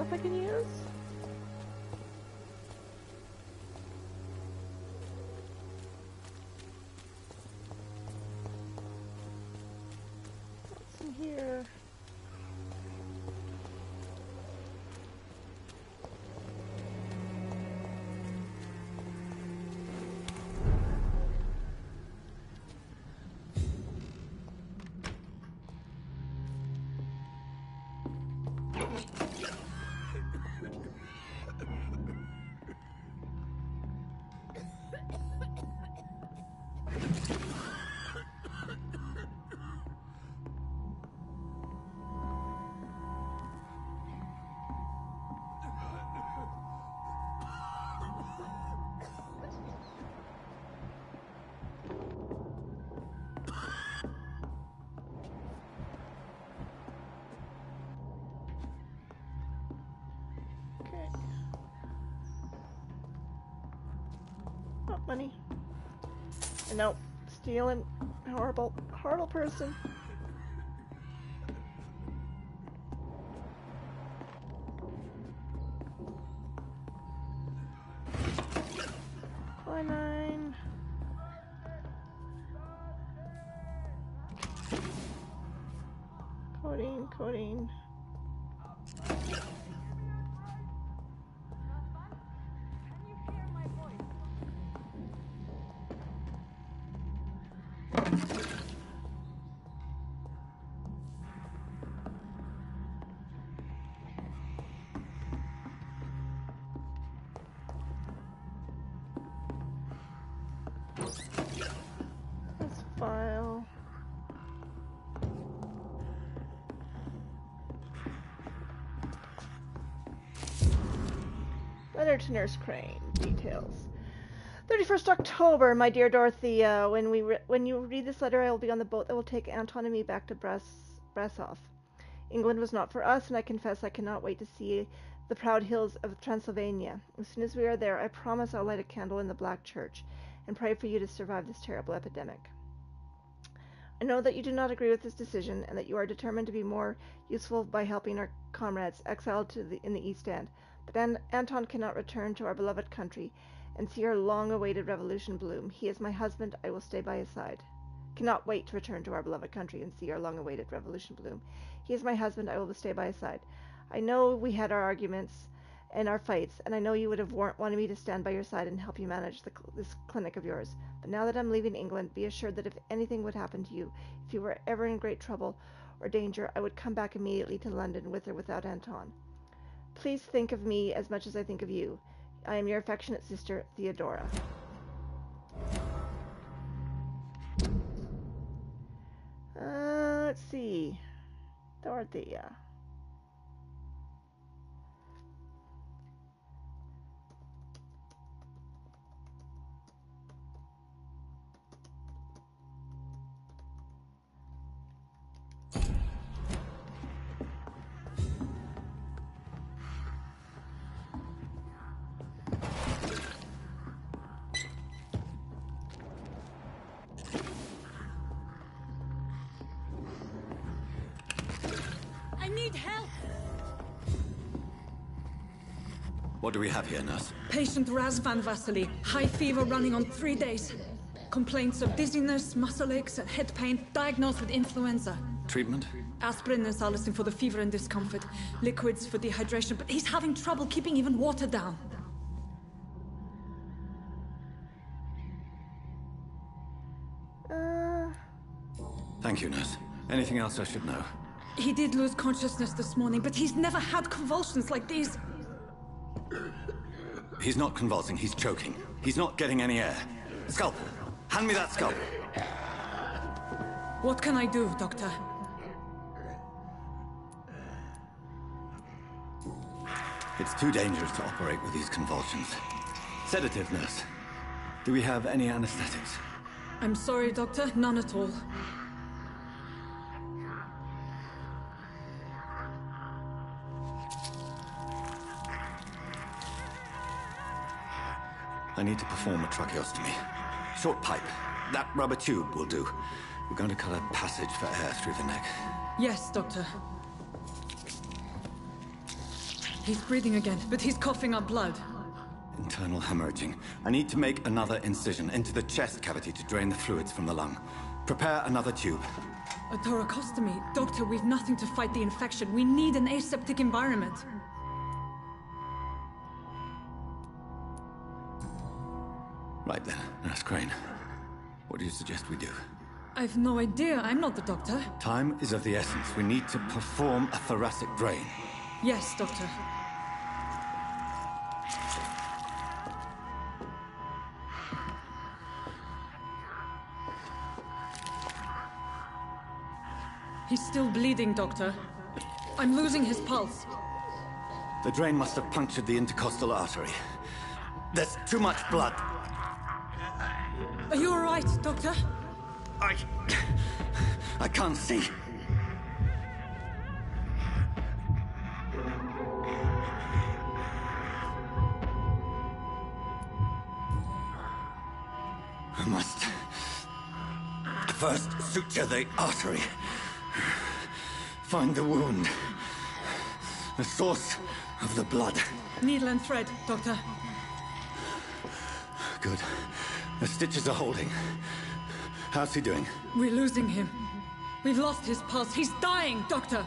stuff I can use? What's in here? Money. Nope. Stealing. Horrible. Horrible person. Quinine. Codeine. This file. Letter to Nurse Crane. Details. 31st October, my dear Dorothea. When you read this letter, I will be on the boat that will take Anton and me back to Brasov. England was not for us, and I confess I cannot wait to see the proud hills of Transylvania. As soon as we are there, I promise I'll light a candle in the Black Church and pray for you to survive this terrible epidemic. I know that you do not agree with this decision, and that you are determined to be more useful by helping our comrades exiled in the East End. But Anton cannot return to our beloved country and see our long-awaited revolution bloom. He is my husband. I will stay by his side. Cannot wait to return to our beloved country and see our long-awaited revolution bloom. He is my husband. I will stay by his side. I know we had our arguments and our fights, and I know you would have wanted me to stand by your side and help you manage this clinic of yours. But now that I'm leaving England, be assured that if anything would happen to you, if you were ever in great trouble or danger, I would come back immediately to London, with or without Anton. Please think of me as much as I think of you. I am your affectionate sister, Theodora. Let's see. Dorothea. Need help! What do we have here, nurse? Patient Razvan Vasily. High fever running on 3 days. Complaints of dizziness, muscle aches, and head pain. Diagnosed with influenza. Treatment? Aspirin and salicin for the fever and discomfort. Liquids for dehydration, but he's having trouble keeping even water down. Thank you, nurse. Anything else I should know? He did lose consciousness this morning, but he's never had convulsions like these. He's not convulsing, he's choking. He's not getting any air. Scalpel! Hand me that scalpel! What can I do, Doctor? It's too dangerous to operate with these convulsions. Sedative, nurse. Do we have any anesthetics? I'm sorry, Doctor. None at all. I need to perform a tracheostomy. Short pipe. That rubber tube will do. We're going to cut a passage for air through the neck. Yes, Doctor. He's breathing again, but he's coughing up blood. Internal hemorrhaging. I need to make another incision into the chest cavity to drain the fluids from the lung. Prepare another tube. A thoracostomy. Doctor, we've nothing to fight the infection. We need an aseptic environment. Right then, Nurse Crane. What do you suggest we do? I've no idea. I'm not the doctor. Time is of the essence. We need to perform a thoracic drain. Yes, Doctor. He's still bleeding, Doctor. I'm losing his pulse. The drain must have punctured the intercostal artery. There's too much blood. Are you all right, Doctor? I can't see. I must first suture the artery. Find the wound. The source of the blood. Needle and thread, Doctor. Good. The stitches are holding. How's he doing? We're losing him. We've lost his pulse. He's dying, Doctor!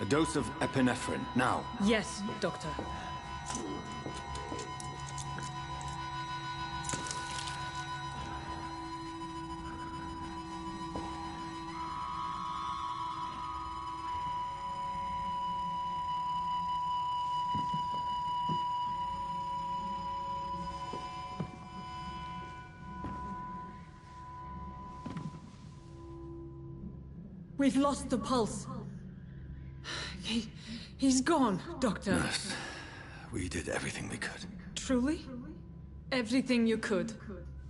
A dose of epinephrine, now. Yes, Doctor. We've lost the pulse. He's gone, Doctor. Nurse, we did everything we could. Truly? Everything you could.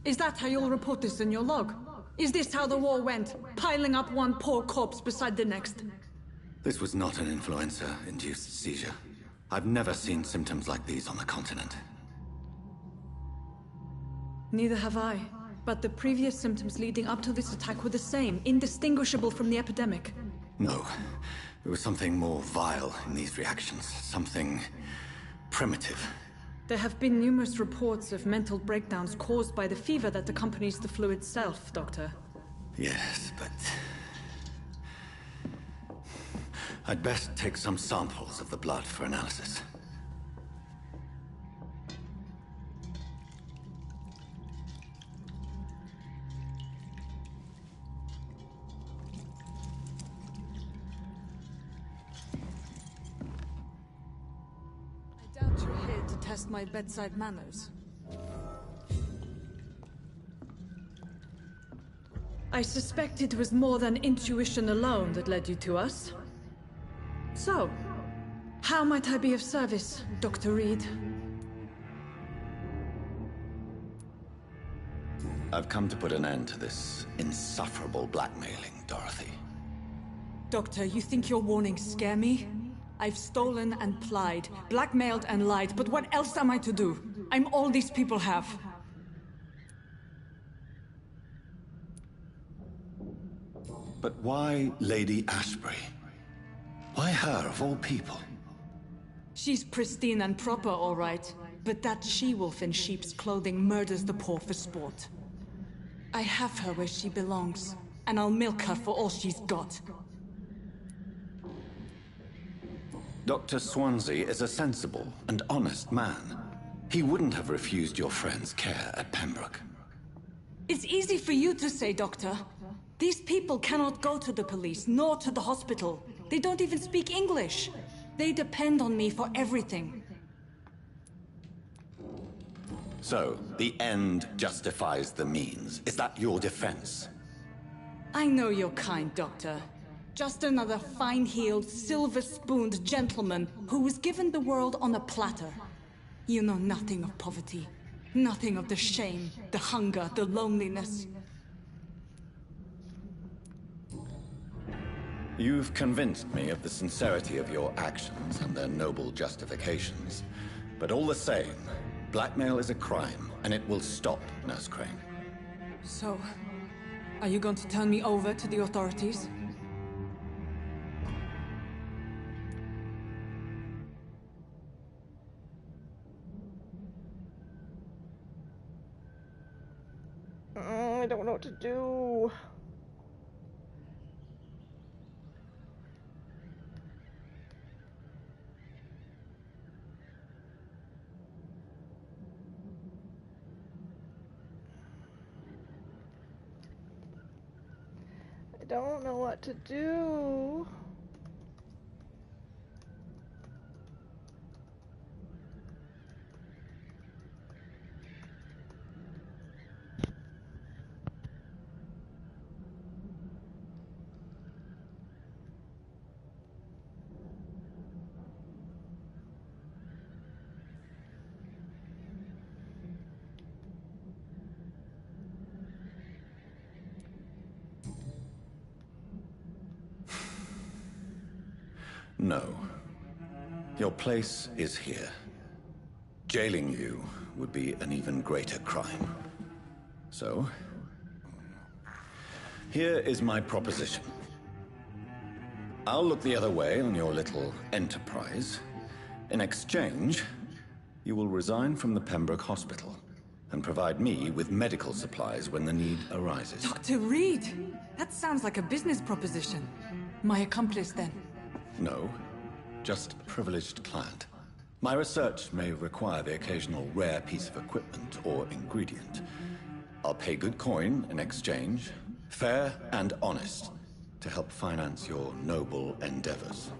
Is that how you'll report this in your log? Is this how the war went? Piling up one poor corpse beside the next? This was not an influenza-induced seizure. I've never seen symptoms like these on the continent. Neither have I. But the previous symptoms leading up to this attack were the same, indistinguishable from the epidemic. No. There was something more vile in these reactions. Something primitive. There have been numerous reports of mental breakdowns caused by the fever that accompanies the flu itself, Doctor. Yes, but... I'd best take some samples of the blood for analysis. I doubt you're here to test my bedside manners. I suspect it was more than intuition alone that led you to us. So, how might I be of service, Dr. Reed? I've come to put an end to this insufferable blackmailing, Dorothy. Doctor, you think your warnings scare me? I've stolen and plied, blackmailed and lied, but what else am I to do? I'm all these people have. But why Lady Ashbury? Why her, of all people? She's pristine and proper, all right. But that she-wolf in sheep's clothing murders the poor for sport. I have her where she belongs, and I'll milk her for all she's got. Dr. Swansea is a sensible and honest man. He wouldn't have refused your friend's care at Pembroke. It's easy for you to say, Doctor. These people cannot go to the police, nor to the hospital. They don't even speak English. They depend on me for everything. So, the end justifies the means. Is that your defense? I know you're kind, Doctor. Just another fine-heeled, silver-spooned gentleman who was given the world on a platter. You know nothing of poverty. Nothing of the shame, the hunger, the loneliness. You've convinced me of the sincerity of your actions and their noble justifications. But all the same, blackmail is a crime, and it will stop, Nurse Crane. So, Are you going to turn me over to the authorities? I don't know what to do. I don't know what to do. No. Your place is here. Jailing you would be an even greater crime. So, here is my proposition. I'll look the other way on your little enterprise. In exchange, you will resign from the Pembroke Hospital and provide me with medical supplies when the need arises. Dr. Reed! That sounds like a business proposition. My accomplice, then? No, just a privileged client. My research may require the occasional rare piece of equipment or ingredient. I'll pay good coin in exchange, fair and honest, to help finance your noble endeavors.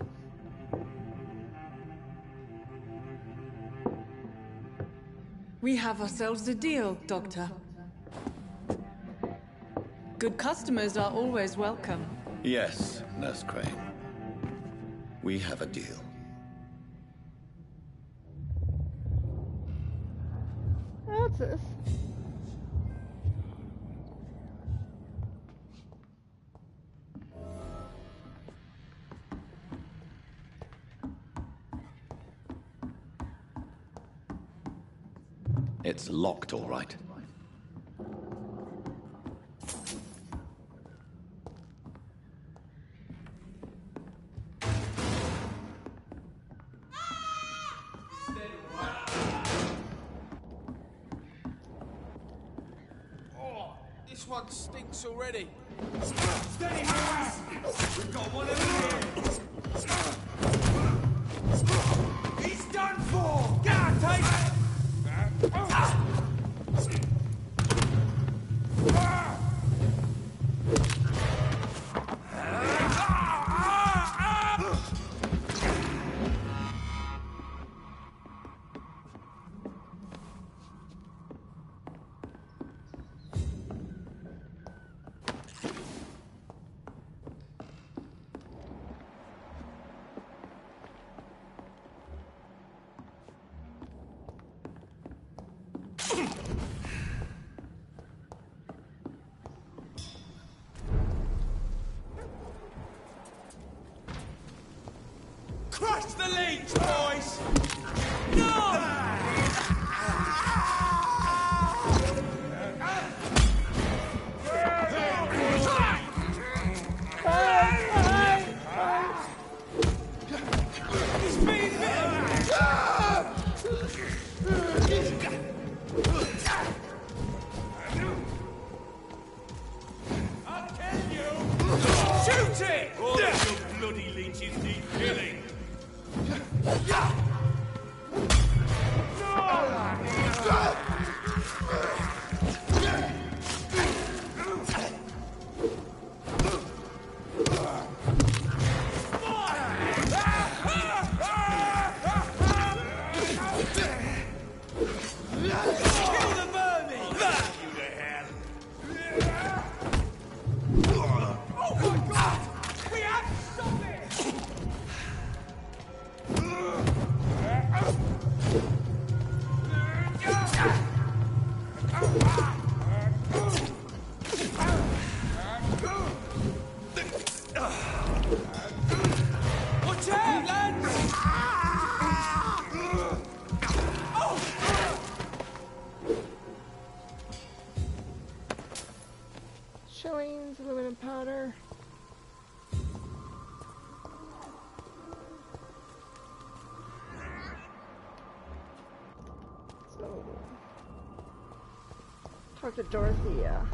We have ourselves a deal, Doctor. Good customers are always welcome. Yes, Nurse Crane. We have a deal. What's this? It's locked, all right. Oh, this one stinks already. Steady, boys! We've got one over here. He's done for! Get out, Tate! Crush the leech, boys! No! He's being bitten! I'll kill you! Shoot it! All of your bloody leeches need killing! Watch out, lads! Oh. Talk to Dorothea.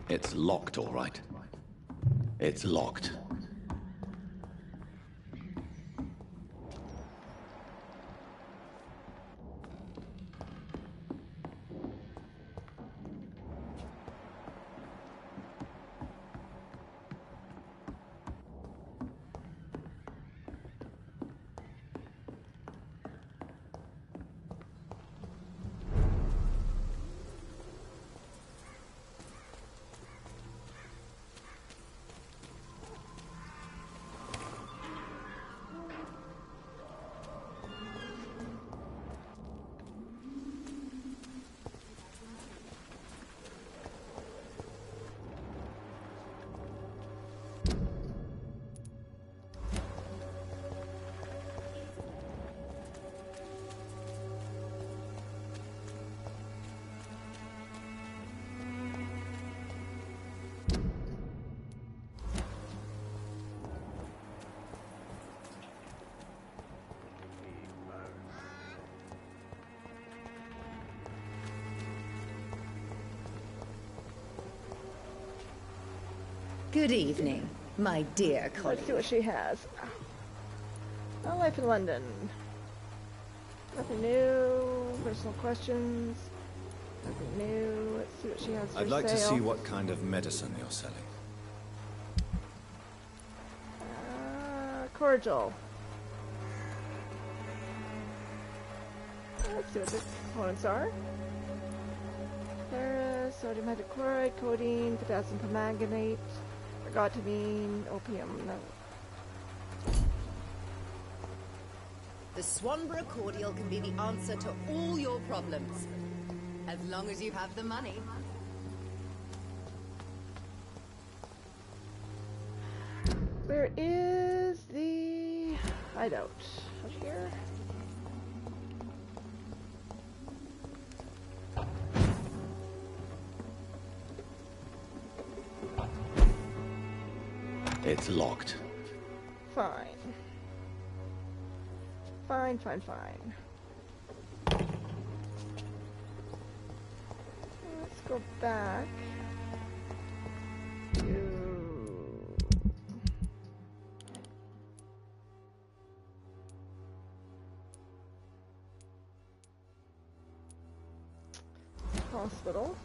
It's locked, all right. It's locked. Good evening, my dear Let's see colleague. what she has. Oh, life in London. Nothing new. Personal questions. Nothing new. Let's see what she has for I'd like sale. to see what kind of medicine you're selling. Cordial. Let's see what the components are. Ferrous, sodium hydrochloride, codeine, potassium permanganate, ergotamine, opium. No. The Swanborough cordial can be the answer to all your problems. As long as you have the money. Where is the hideout? Up here? It's locked. Fine. Fine. Let's go back to... hospital.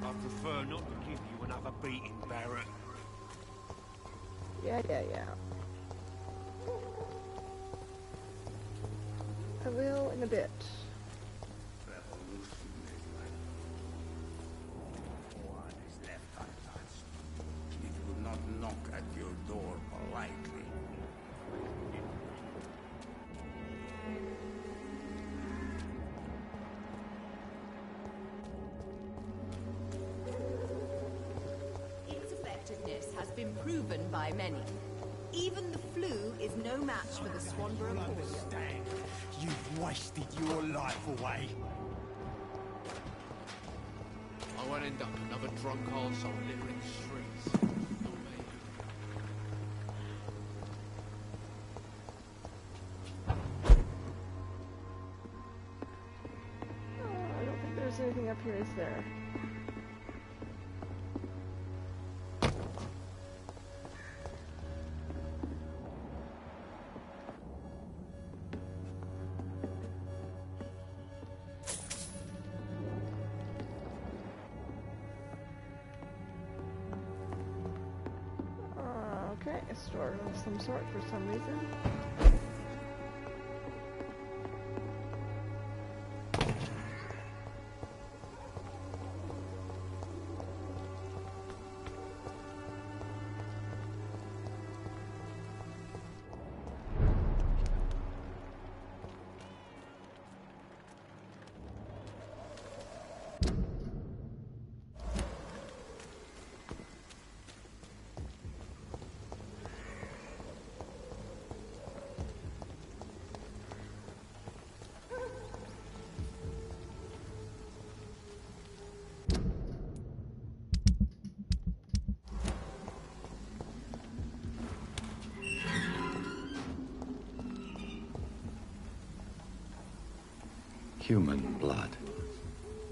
I prefer not to give you another beating, Barrett. Yeah. I will in a bit. One is left untouched. It will not knock at your door politely. Its effectiveness has been proven by many. Even the flu is no match for the Swanborough cordial. Understand? You've wasted your life away. I won't end up another drunk arsehole littering the streets. Not me. I don't think there's anything up here, is there? Okay, a store of some sort for some reason. Human blood.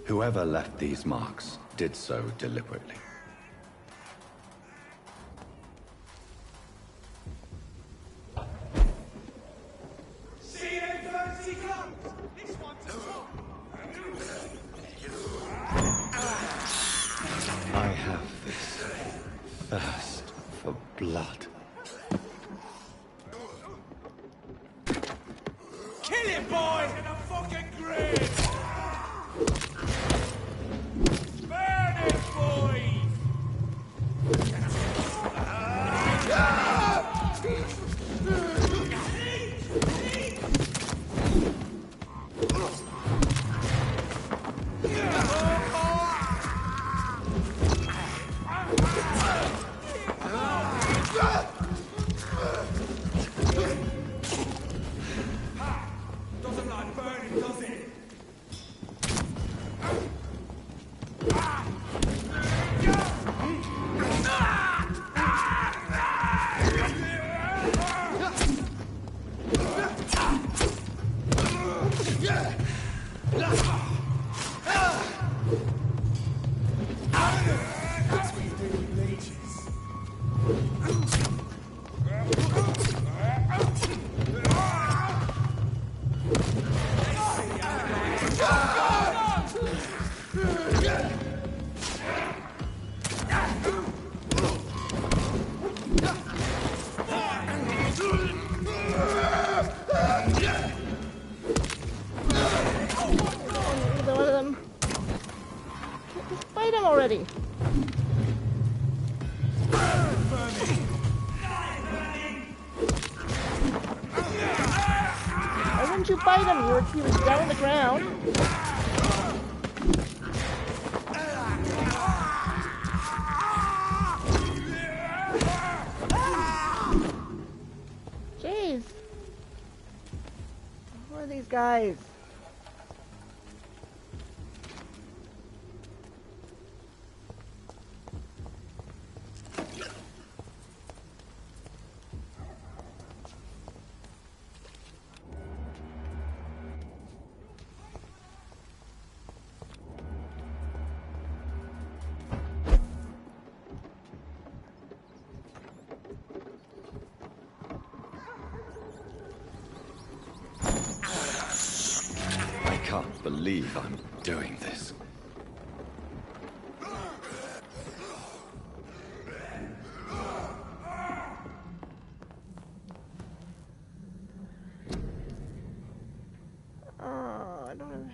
Whoever left these marks did so deliberately. See them dirty clothes? This one's top. I have this thirst for blood. Kill him, boy! In a fucking grid! Burn it, boy! Doesn't like burning, does it? That's what you do with leeches. Either one of them. Just fight him already. Why wouldn't you fight him? He was down on the ground. Jeez. Who are these guys? I can't believe I'm doing this. Oh, I don't know.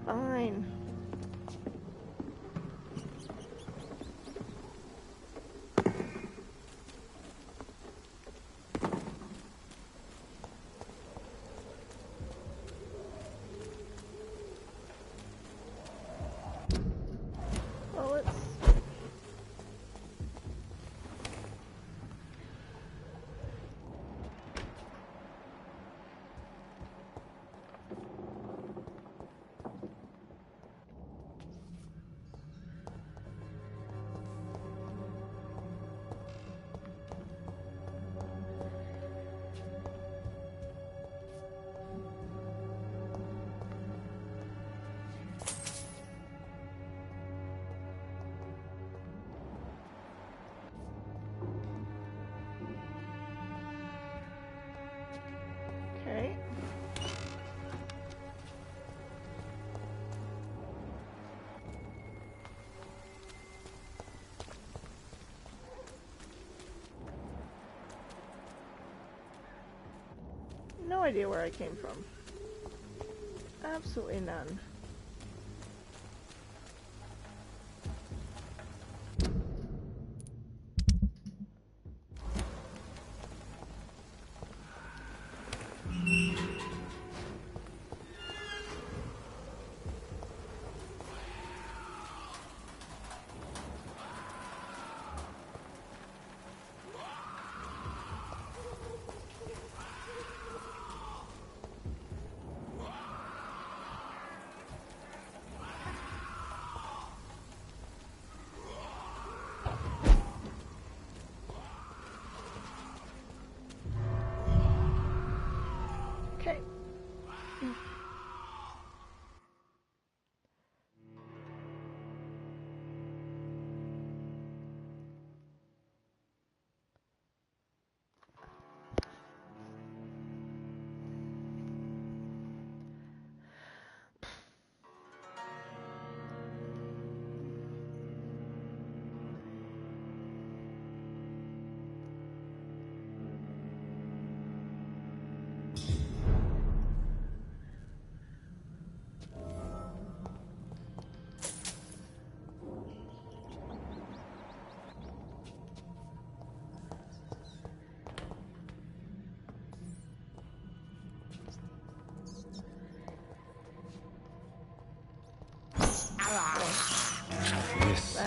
Fine. Well, let's... Okay. No idea where I came from. Absolutely none.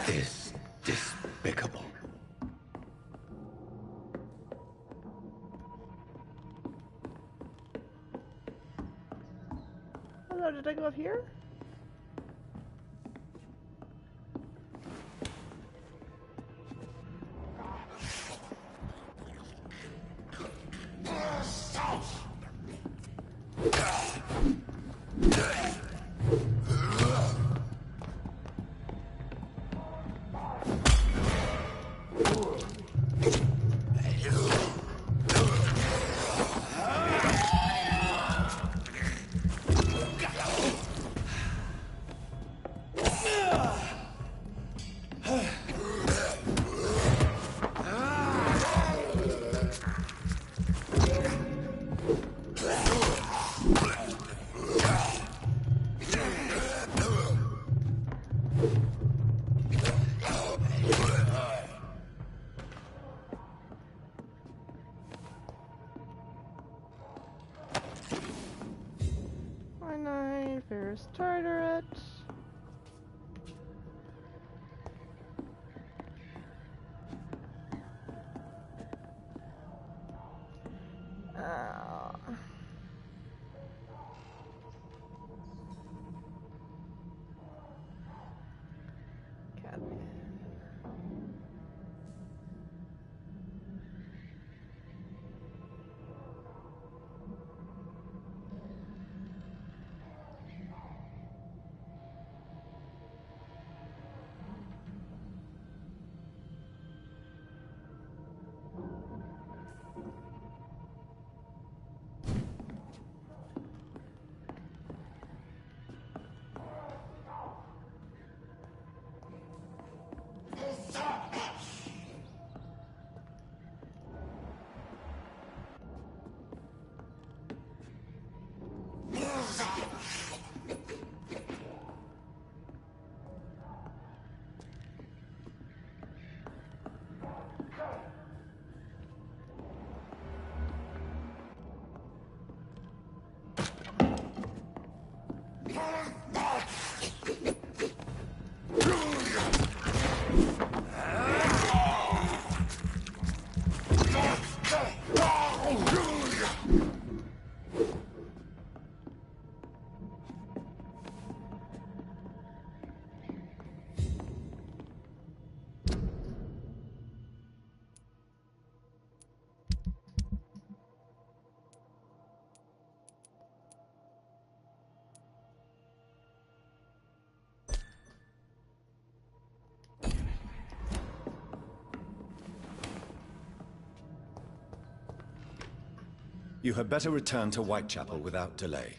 is despicable. Hello, did I go up here? First Tartaret. Cat. You had better return to Whitechapel without delay.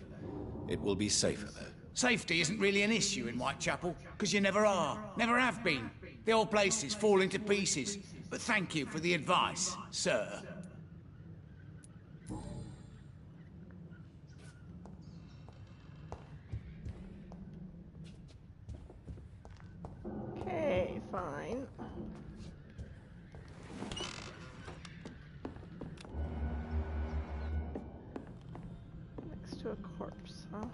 It will be safer there. Safety isn't really an issue in Whitechapel, because you never are, never have been. The old place is falling to pieces. But thank you for the advice, sir. Okay, fine. Next to a corpse, huh?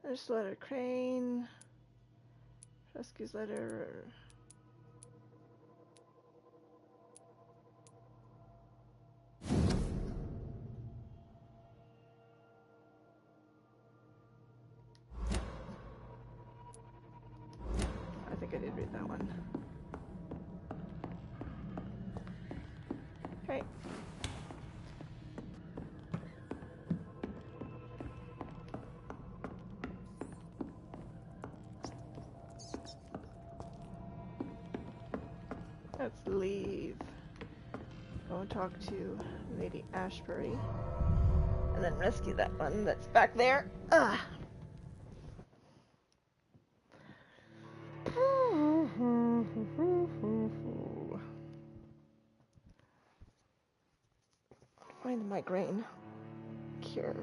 First letter Crane. Rescue's letter. I think I did read that one. Okay. Let's leave. Go and talk to Lady Ashbury. And then rescue that one that's back there. Ugh. Find the migraine cure.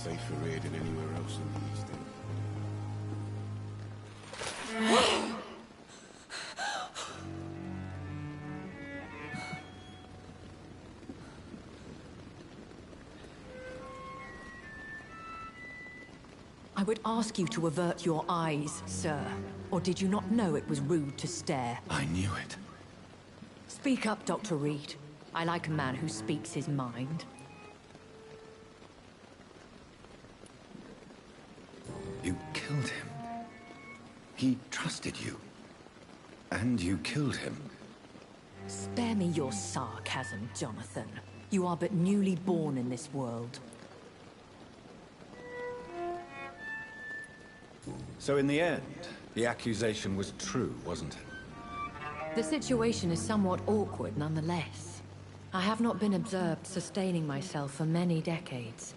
Safer here than anywhere else in the East End. I would ask you to avert your eyes, sir. Or did you not know it was rude to stare? I knew it. Speak up, Dr. Reed. I like a man who speaks his mind. You killed him. He trusted you. And you killed him. Spare me your sarcasm, Jonathan. You are but newly born in this world. So in the end, the accusation was true, wasn't it? The situation is somewhat awkward nonetheless. I have not been observed sustaining myself for many decades.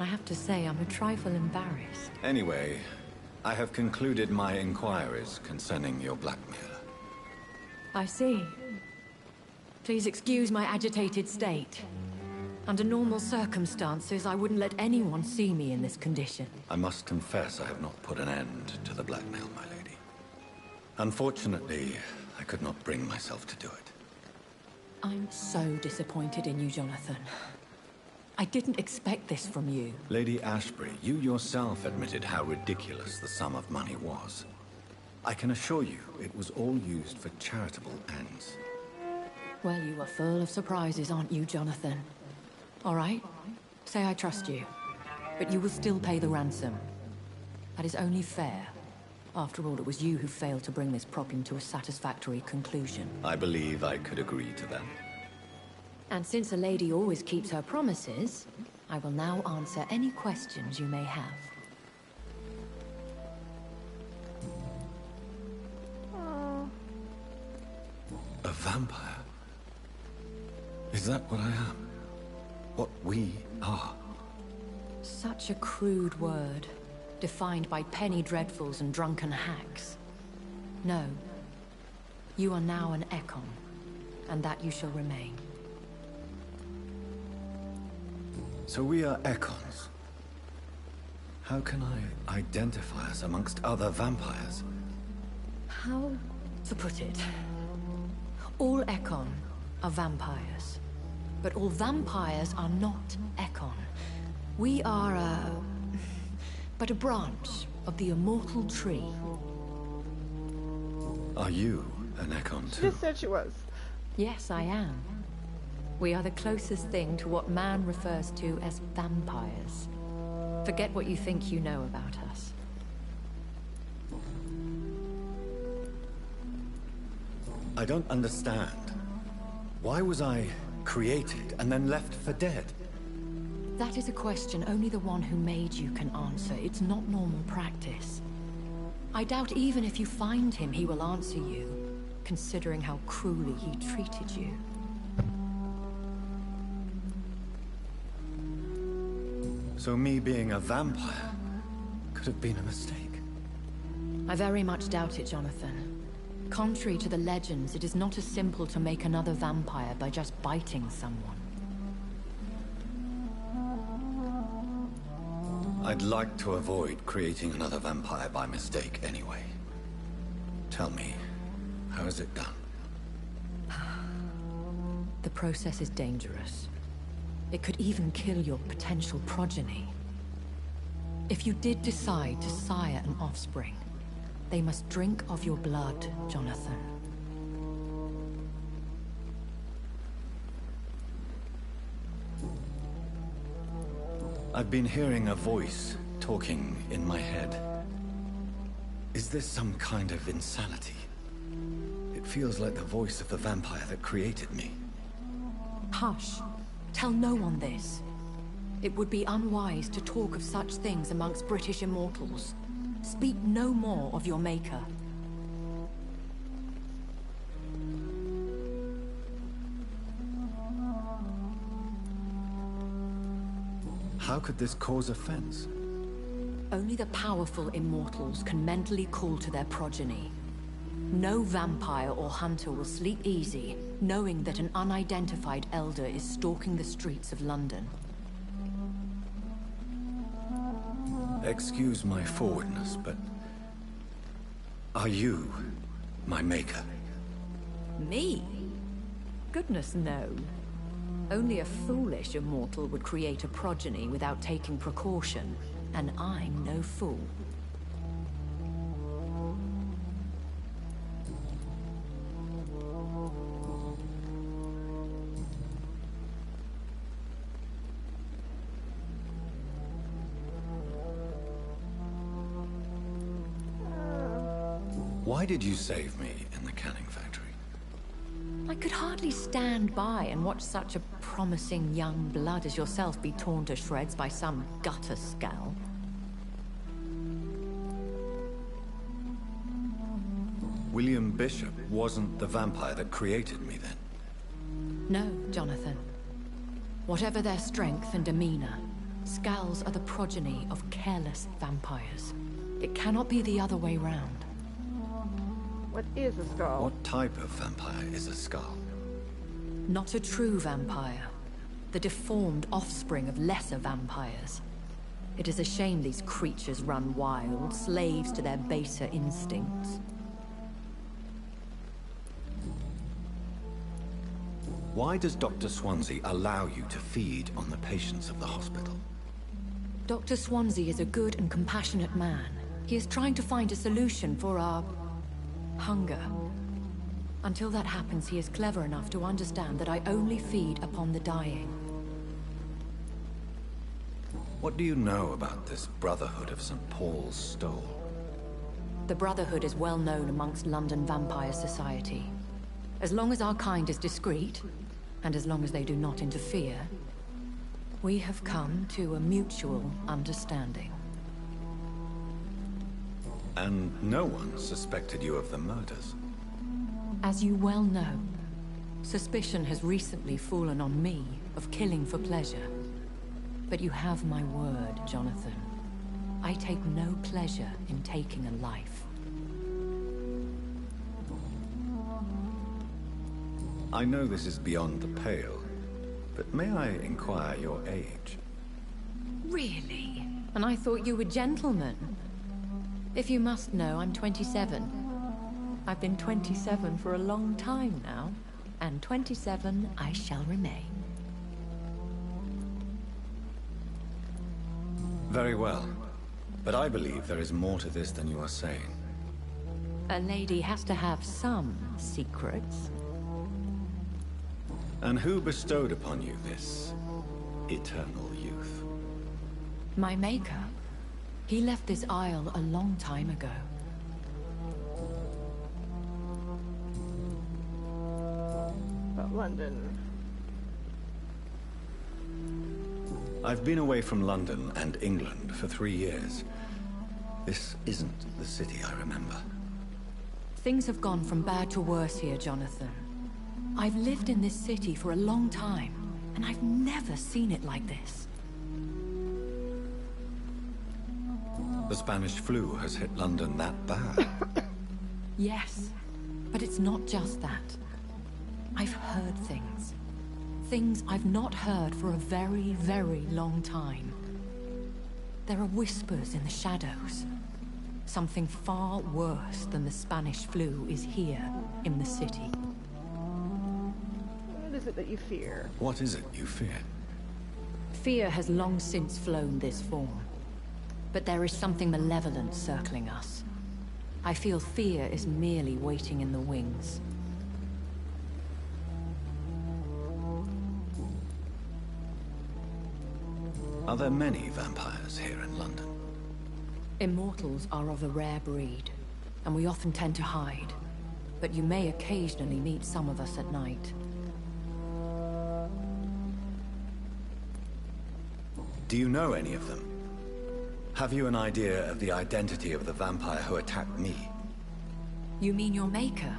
I have to say I'm a trifle embarrassed. Anyway, I have concluded my inquiries concerning your blackmail. I see. Please excuse my agitated state. Under normal circumstances, I wouldn't let anyone see me in this condition. I must confess I have not put an end to the blackmail, my lady. Unfortunately, I could not bring myself to do it. I'm so disappointed in you, Jonathan. I didn't expect this from you. Lady Ashbury, you yourself admitted how ridiculous the sum of money was. I can assure you, it was all used for charitable ends. Well, you are full of surprises, aren't you, Jonathan? All right, say I trust you, but you will still pay the ransom. That is only fair. After all, it was you who failed to bring this problem to a satisfactory conclusion. I believe I could agree to that. And since a lady always keeps her promises, I will now answer any questions you may have. A vampire? Is that what I am? What we are? Such a crude word, defined by penny dreadfuls and drunken hacks. No. You are now an Ekon, and that you shall remain. So we are Ekons. How can I identify us amongst other vampires? How to put it? All Ekon are vampires. But all vampires are not Ekon. We are but a branch of the immortal tree. Are you an Ekon She too? just said she was. Yes, I am. We are the closest thing to what man refers to as vampires. Forget what you think you know about us. I don't understand. Why was I created and then left for dead? That is a question only the one who made you can answer. It's not normal practice. I doubt even if you find him, he will answer you, considering how cruelly he treated you. So me being a vampire could have been a mistake. I very much doubt it, Jonathan. Contrary to the legends, it is not as simple to make another vampire by just biting someone. I'd like to avoid creating another vampire by mistake anyway. Tell me, how is it done? The process is dangerous. It could even kill your potential progeny. If you did decide to sire an offspring, they must drink of your blood, Jonathan. I've been hearing a voice talking in my head. Is this some kind of insanity? It feels like the voice of the vampire that created me. Hush. Tell no one this. It would be unwise to talk of such things amongst British immortals. Speak no more of your maker. How could this cause offense? Only the powerful immortals can mentally call to their progeny. No vampire or hunter will sleep easy, knowing that an unidentified elder is stalking the streets of London. Excuse my forwardness, but... are you my maker? Me? Goodness, no. Only a foolish immortal would create a progeny without taking precaution, and I'm no fool. Why did you save me in the canning factory? I could hardly stand by and watch such a promising young blood as yourself be torn to shreds by some gutter scowl. William Bishop wasn't the vampire that created me then? No, Jonathan. Whatever their strength and demeanor, scowls are the progeny of careless vampires. It cannot be the other way round. What is a skull? What type of vampire is a skull? Not a true vampire. The deformed offspring of lesser vampires. It is a shame these creatures run wild, slaves to their baser instincts. Why does Dr. Swansea allow you to feed on the patients of the hospital? Dr. Swansea is a good and compassionate man. He is trying to find a solution for our... hunger. Until that happens, he is clever enough to understand that I only feed upon the dying. What do you know about this Brotherhood of St. Paul's Stole? The Brotherhood is well known amongst London Vampire Society. As long as our kind is discreet, and as long as they do not interfere, we have come to a mutual understanding. And no one suspected you of the murders? As you well know, suspicion has recently fallen on me of killing for pleasure. But you have my word, Jonathan. I take no pleasure in taking a life. I know this is beyond the pale, but may I inquire your age? Really? And I thought you were gentlemen. If you must know, I'm 27. I've been 27 for a long time now, and 27 I shall remain. Very well. But I believe there is more to this than you are saying. A lady has to have some secrets. And who bestowed upon you this eternal youth? My maker. He left this isle a long time ago. About London. I've been away from London and England for 3 years. This isn't the city I remember. Things have gone from bad to worse here, Jonathan. I've lived in this city for a long time, and I've never seen it like this. The Spanish flu has hit London that bad. Yes, but it's not just that. I've heard things. Things I've not heard for a very, very long time. There are whispers in the shadows. Something far worse than the Spanish flu is here in the city. What is it that you fear? What is it you fear? Fear has long since flown this form. But there is something malevolent circling us. I feel fear is merely waiting in the wings. Are there many vampires here in London? Immortals are of a rare breed, and we often tend to hide. But you may occasionally meet some of us at night. Do you know any of them? Have you an idea of the identity of the vampire who attacked me? You mean your maker?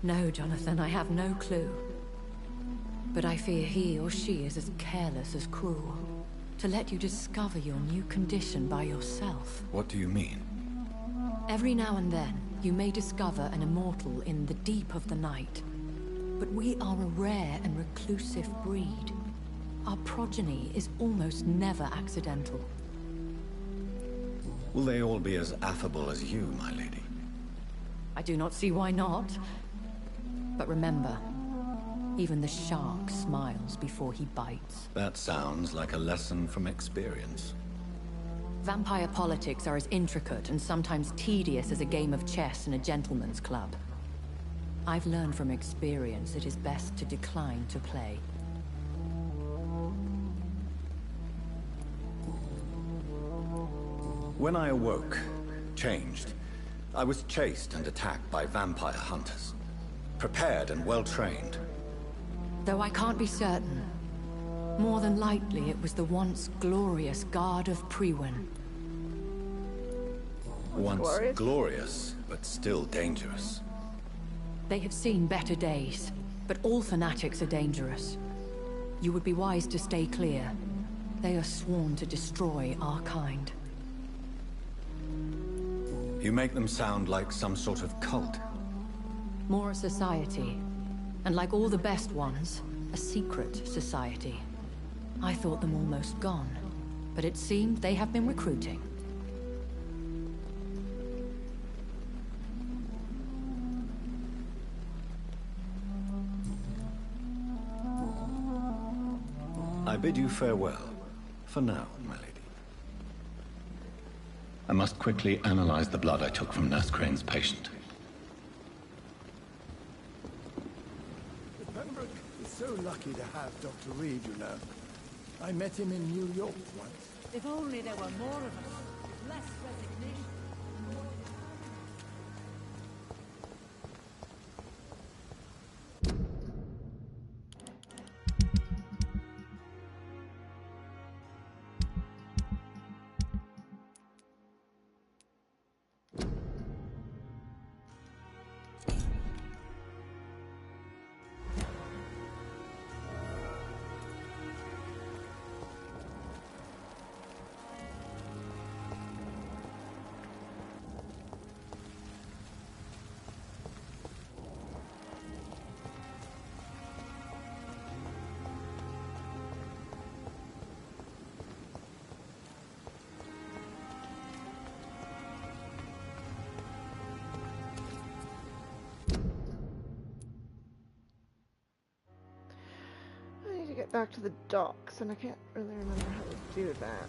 No, Jonathan, I have no clue. But I fear he or she is as careless as cruel. To let you discover your new condition by yourself. What do you mean? Every now and then, you may discover an immortal in the deep of the night. But we are a rare and reclusive breed. Our progeny is almost never accidental. Will they all be as affable as you, my lady? I do not see why not. But remember, even the shark smiles before he bites. That sounds like a lesson from experience. Vampire politics are as intricate and sometimes tedious as a game of chess in a gentleman's club. I've learned from experience it is best to decline to play. When I awoke, changed, I was chased and attacked by vampire hunters. Prepared and well-trained. Though I can't be certain, more than likely it was the once glorious Guard of Priwen. Once glorious, but still dangerous. They have seen better days, but all fanatics are dangerous. You would be wise to stay clear. They are sworn to destroy our kind. You make them sound like some sort of cult. More a society. And like all the best ones, a secret society. I thought them almost gone, but it seemed they have been recruiting. I bid you farewell, for now, my lady. I must quickly analyze the blood I took from Nurse Crane's patient. Pembroke is so lucky to have Dr. Reed, you know. I met him in New York once. If only there were more of us, with less resignation. I need to get back to the docks, and I can't really remember how to do that.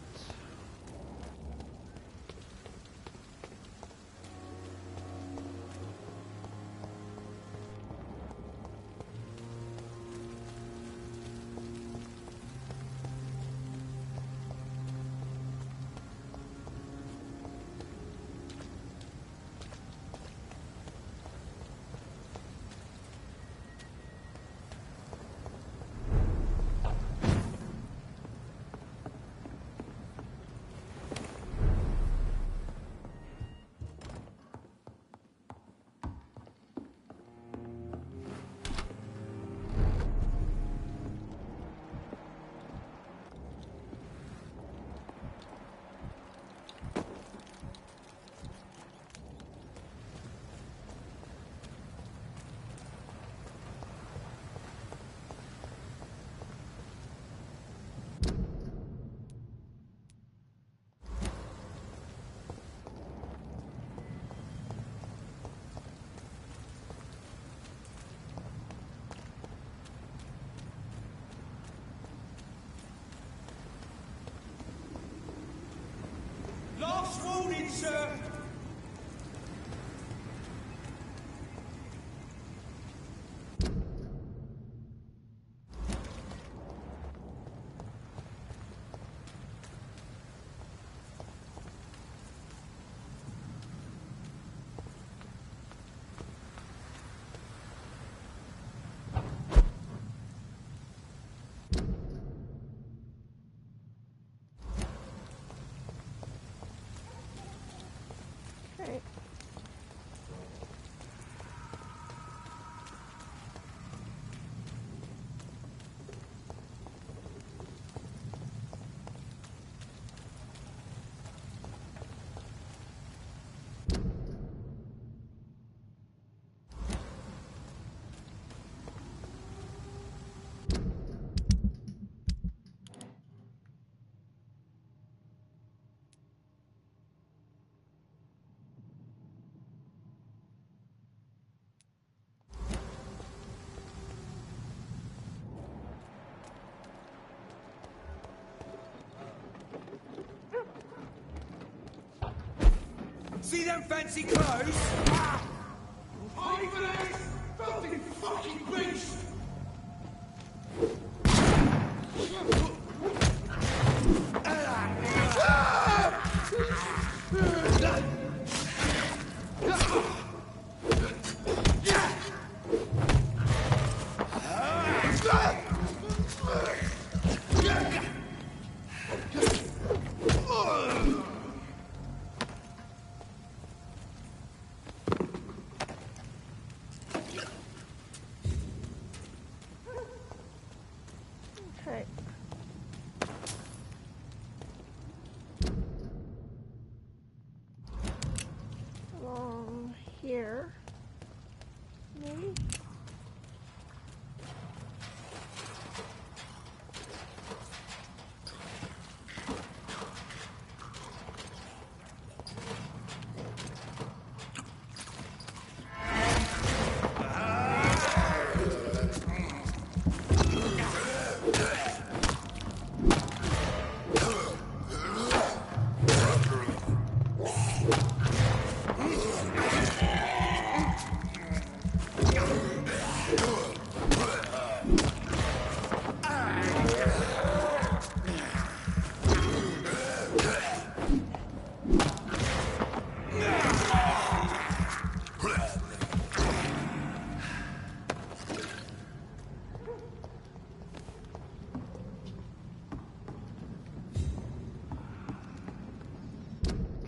morning, sir. Okay. See them fancy clothes? Hide for this! Filthy fucking beast! Okay. Along here. Maybe?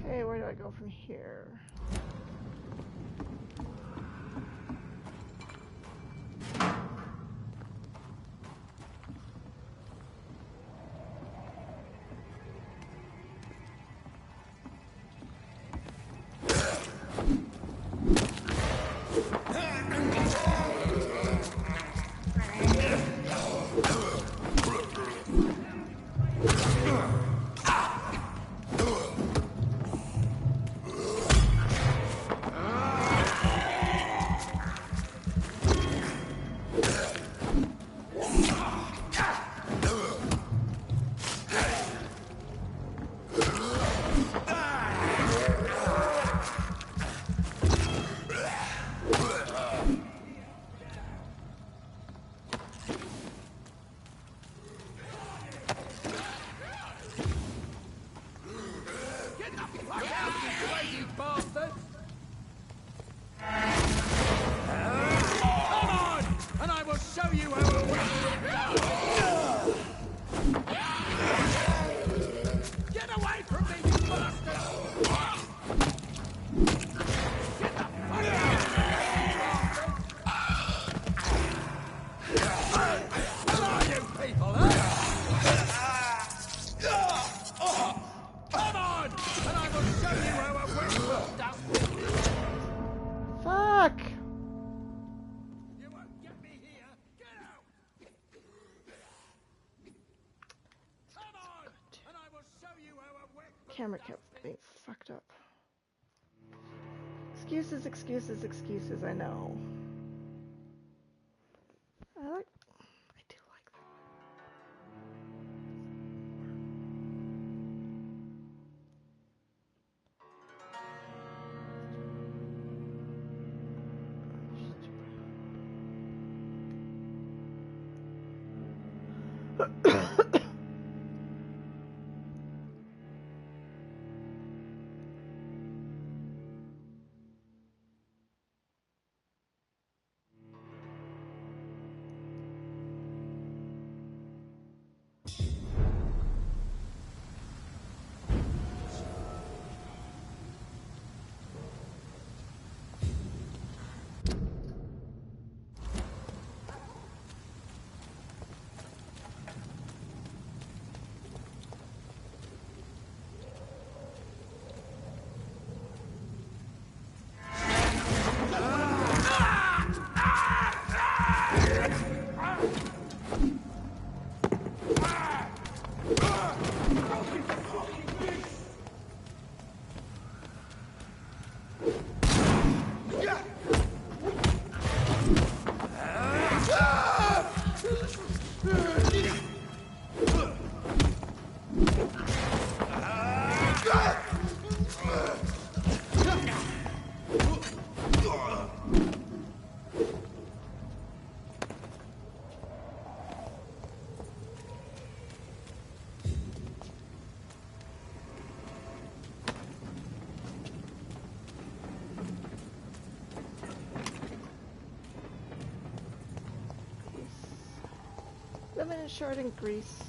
Okay, where do I go from here? Fuck! Camera kept being fucked up. Excuses, excuses, excuses, I know. I do like that. Lemon and shard and grease.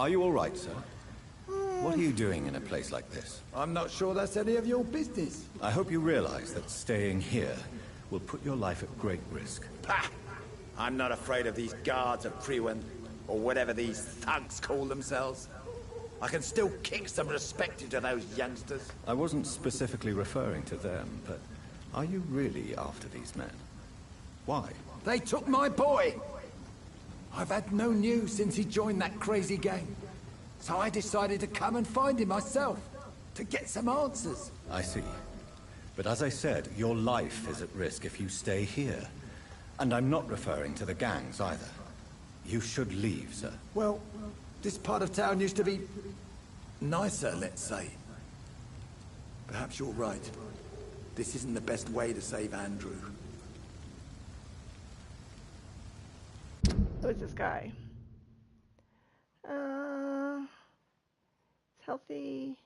Are you all right, sir? What are you doing in a place like this? I'm not sure that's any of your business. I hope you realize that staying here will put your life at great risk. Pah! I'm not afraid of these guards of Priwen, or whatever these thugs call themselves. I can still kick some respect into those youngsters. I wasn't specifically referring to them, but are you really after these men? Why? They took my boy! I've had no news since he joined that crazy gang. So I decided to come and find him myself, to get some answers. I see. But as I said, your life is at risk if you stay here. And I'm not referring to the gangs either. You should leave, sir. Well, this part of town used to be nicer, let's say. Perhaps you're right. This isn't the best way to save Andrew. Who is this guy? It's healthy.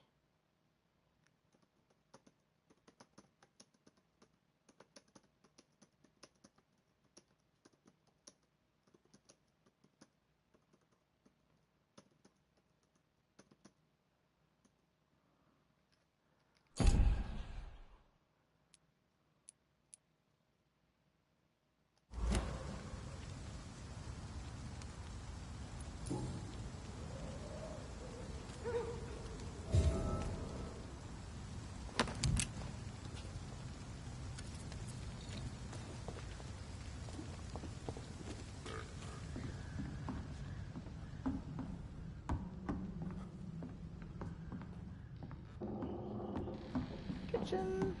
Kitchen.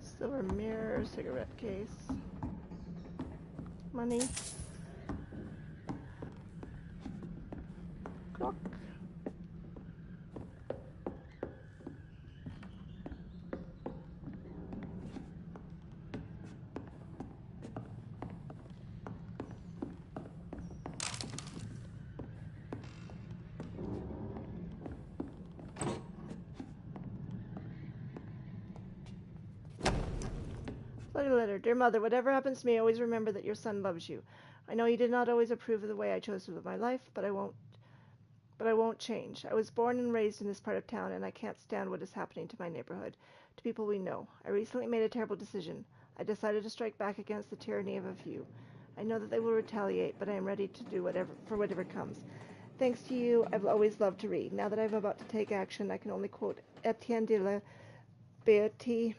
Silver mirror, cigarette case. Money. Clock. Bloody letter. Dear Mother, whatever happens to me, always remember that your son loves you. I know you did not always approve of the way I chose to live my life, but I won't change. I was born and raised in this part of town, and I can't stand what is happening to my neighborhood, to people we know. I recently made a terrible decision. I decided to strike back against the tyranny of a few. I know that they will retaliate, but I am ready to do whatever comes. Thanks to you, I've always loved to read. Now that I'm about to take action, I can only quote Etienne de la Boétie.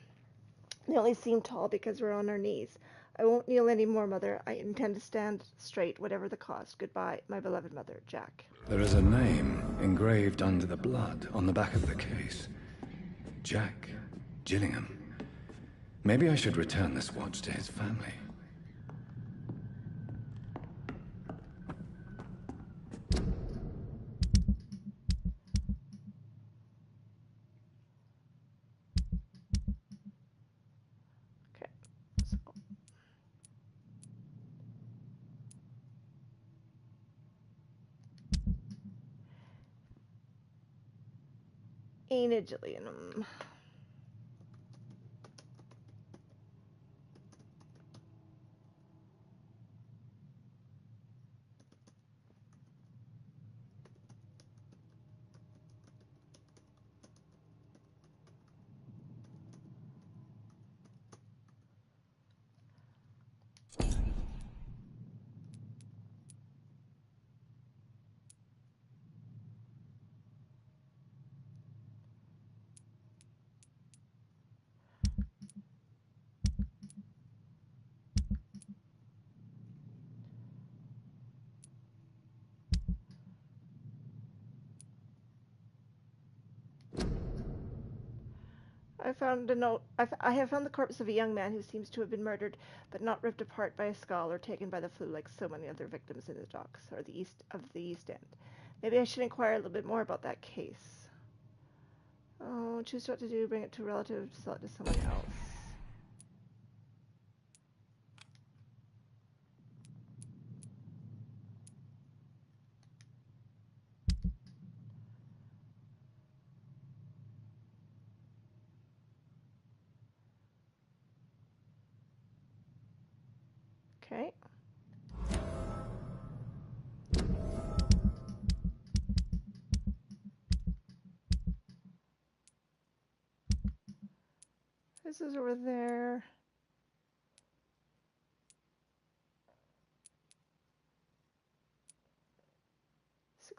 They only seem tall because we're on our knees. I won't kneel any more, Mother. I intend to stand straight, whatever the cost. Goodbye, my beloved mother, Jack. There is a name engraved under the blood on the back of the case. Jack Gillingham. Maybe I should return this watch to his family. Ain't a jillion of 'em. I found a note. I have found the corpse of a young man who seems to have been murdered, but not ripped apart by a skull or taken by the flu like so many other victims in the docks or the East End. Maybe I should inquire a little bit more about that case. Oh, choose what to do. Bring it to a relative. Sell it to someone else. Okay. This is over there.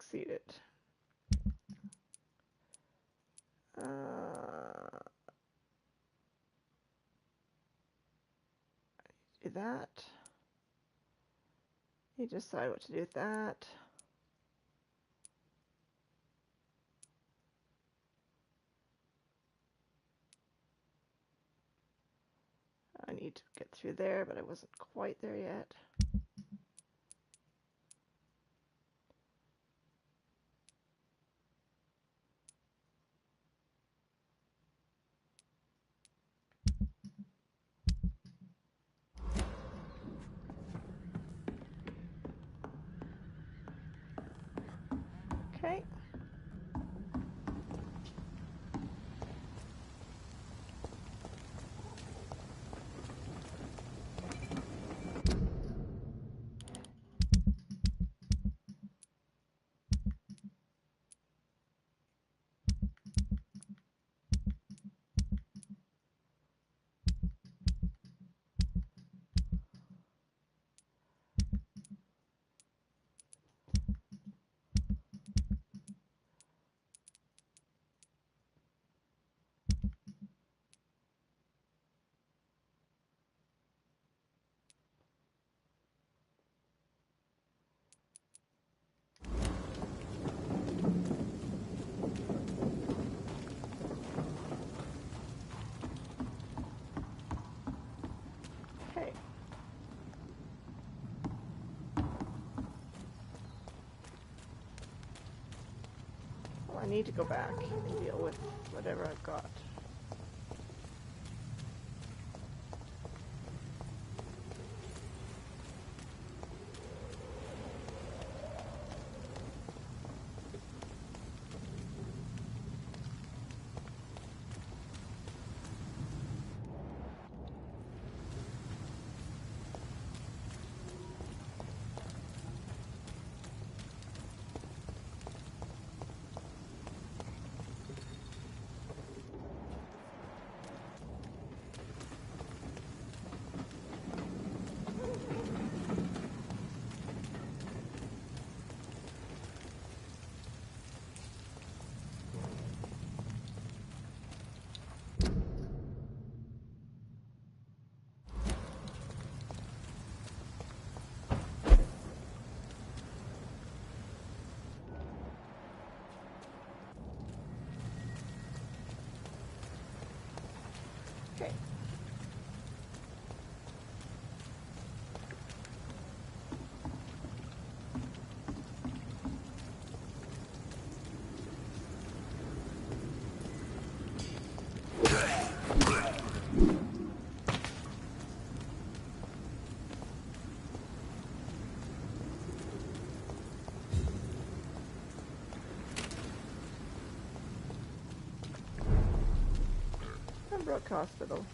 succeeded. Do that. You decide what to do with that. I need to get through there, but I wasn't quite there yet. Okay. Okay. Well, I need to go back and deal with whatever I've got. Okay. Pembroke Hospital.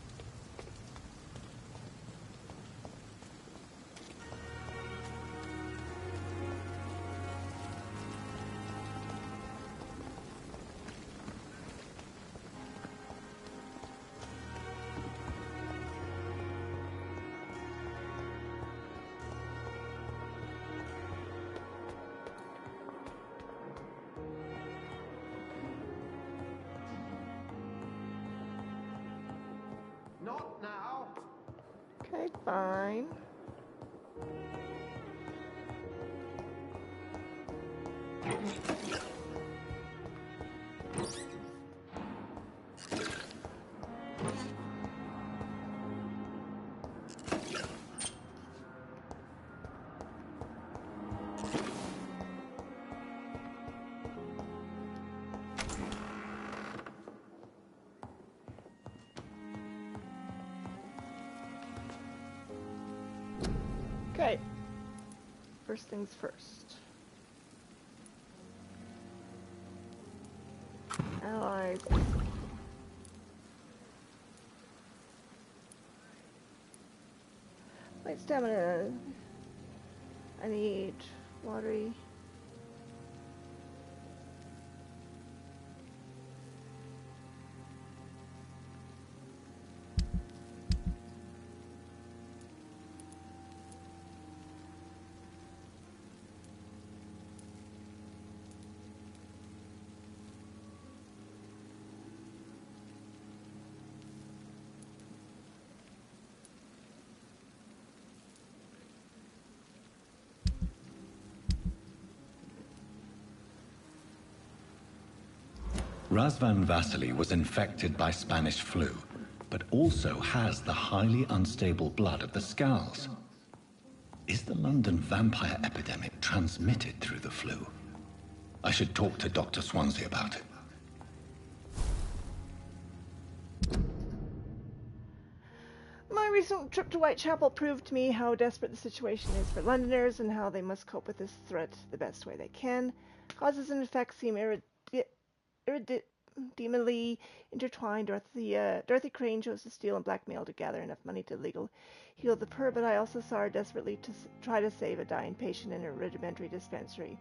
Not now. Okay, fine. Okay. First things first. Allies. Light stamina. I need watery. Razvan Vasily was infected by Spanish flu, but also has the highly unstable blood of the Scowls. Is the London vampire epidemic transmitted through the flu? I should talk to Dr. Swansea about it. My recent trip to Whitechapel proved to me how desperate the situation is for Londoners and how they must cope with this threat the best way they can. Causes and effects seem irredeemably intertwined. Dorothy Crane chose to steal and blackmail to gather enough money to legally heal the poor, but I also saw her desperately try to save a dying patient in a rudimentary dispensary.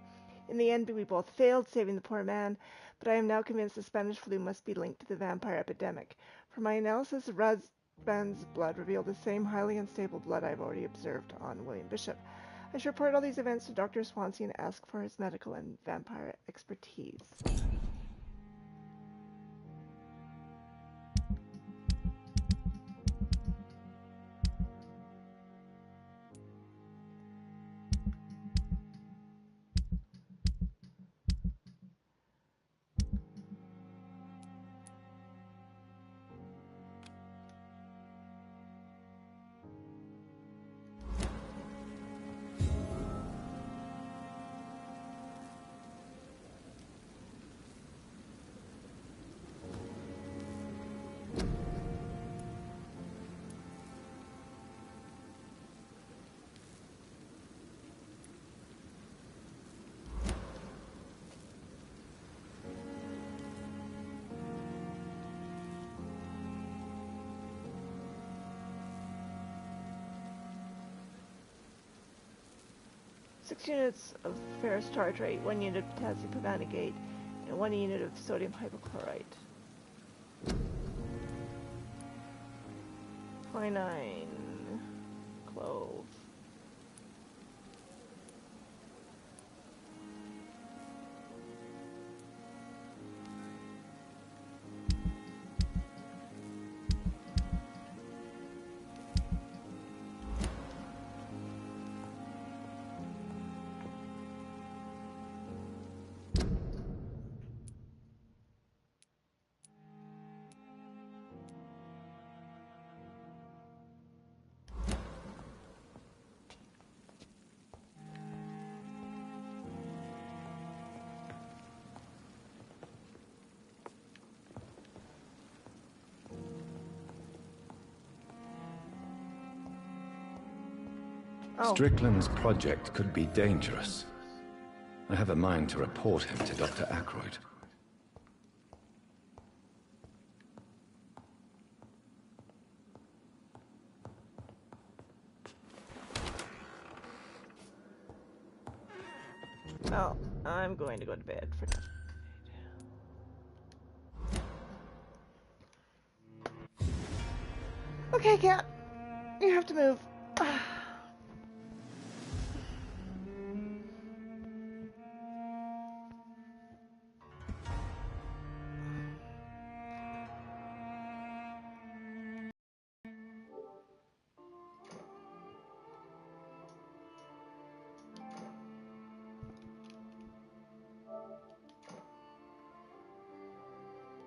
In the end, we both failed, saving the poor man, but I am now convinced the Spanish flu must be linked to the vampire epidemic. From my analysis of Razvan's blood revealed the same highly unstable blood I've already observed on William Bishop. I should report all these events to Dr. Swansea and ask for his medical and vampire expertise. Six units of ferrous tartrate, 1 unit of potassium permanganate, and 1 unit of sodium hypochlorite. Quinine, clove. Strickland's project could be dangerous. I have a mind to report him to Dr. Ackroyd. Well, I'm going to go to bed for tonight. Okay, Cat. You have to move.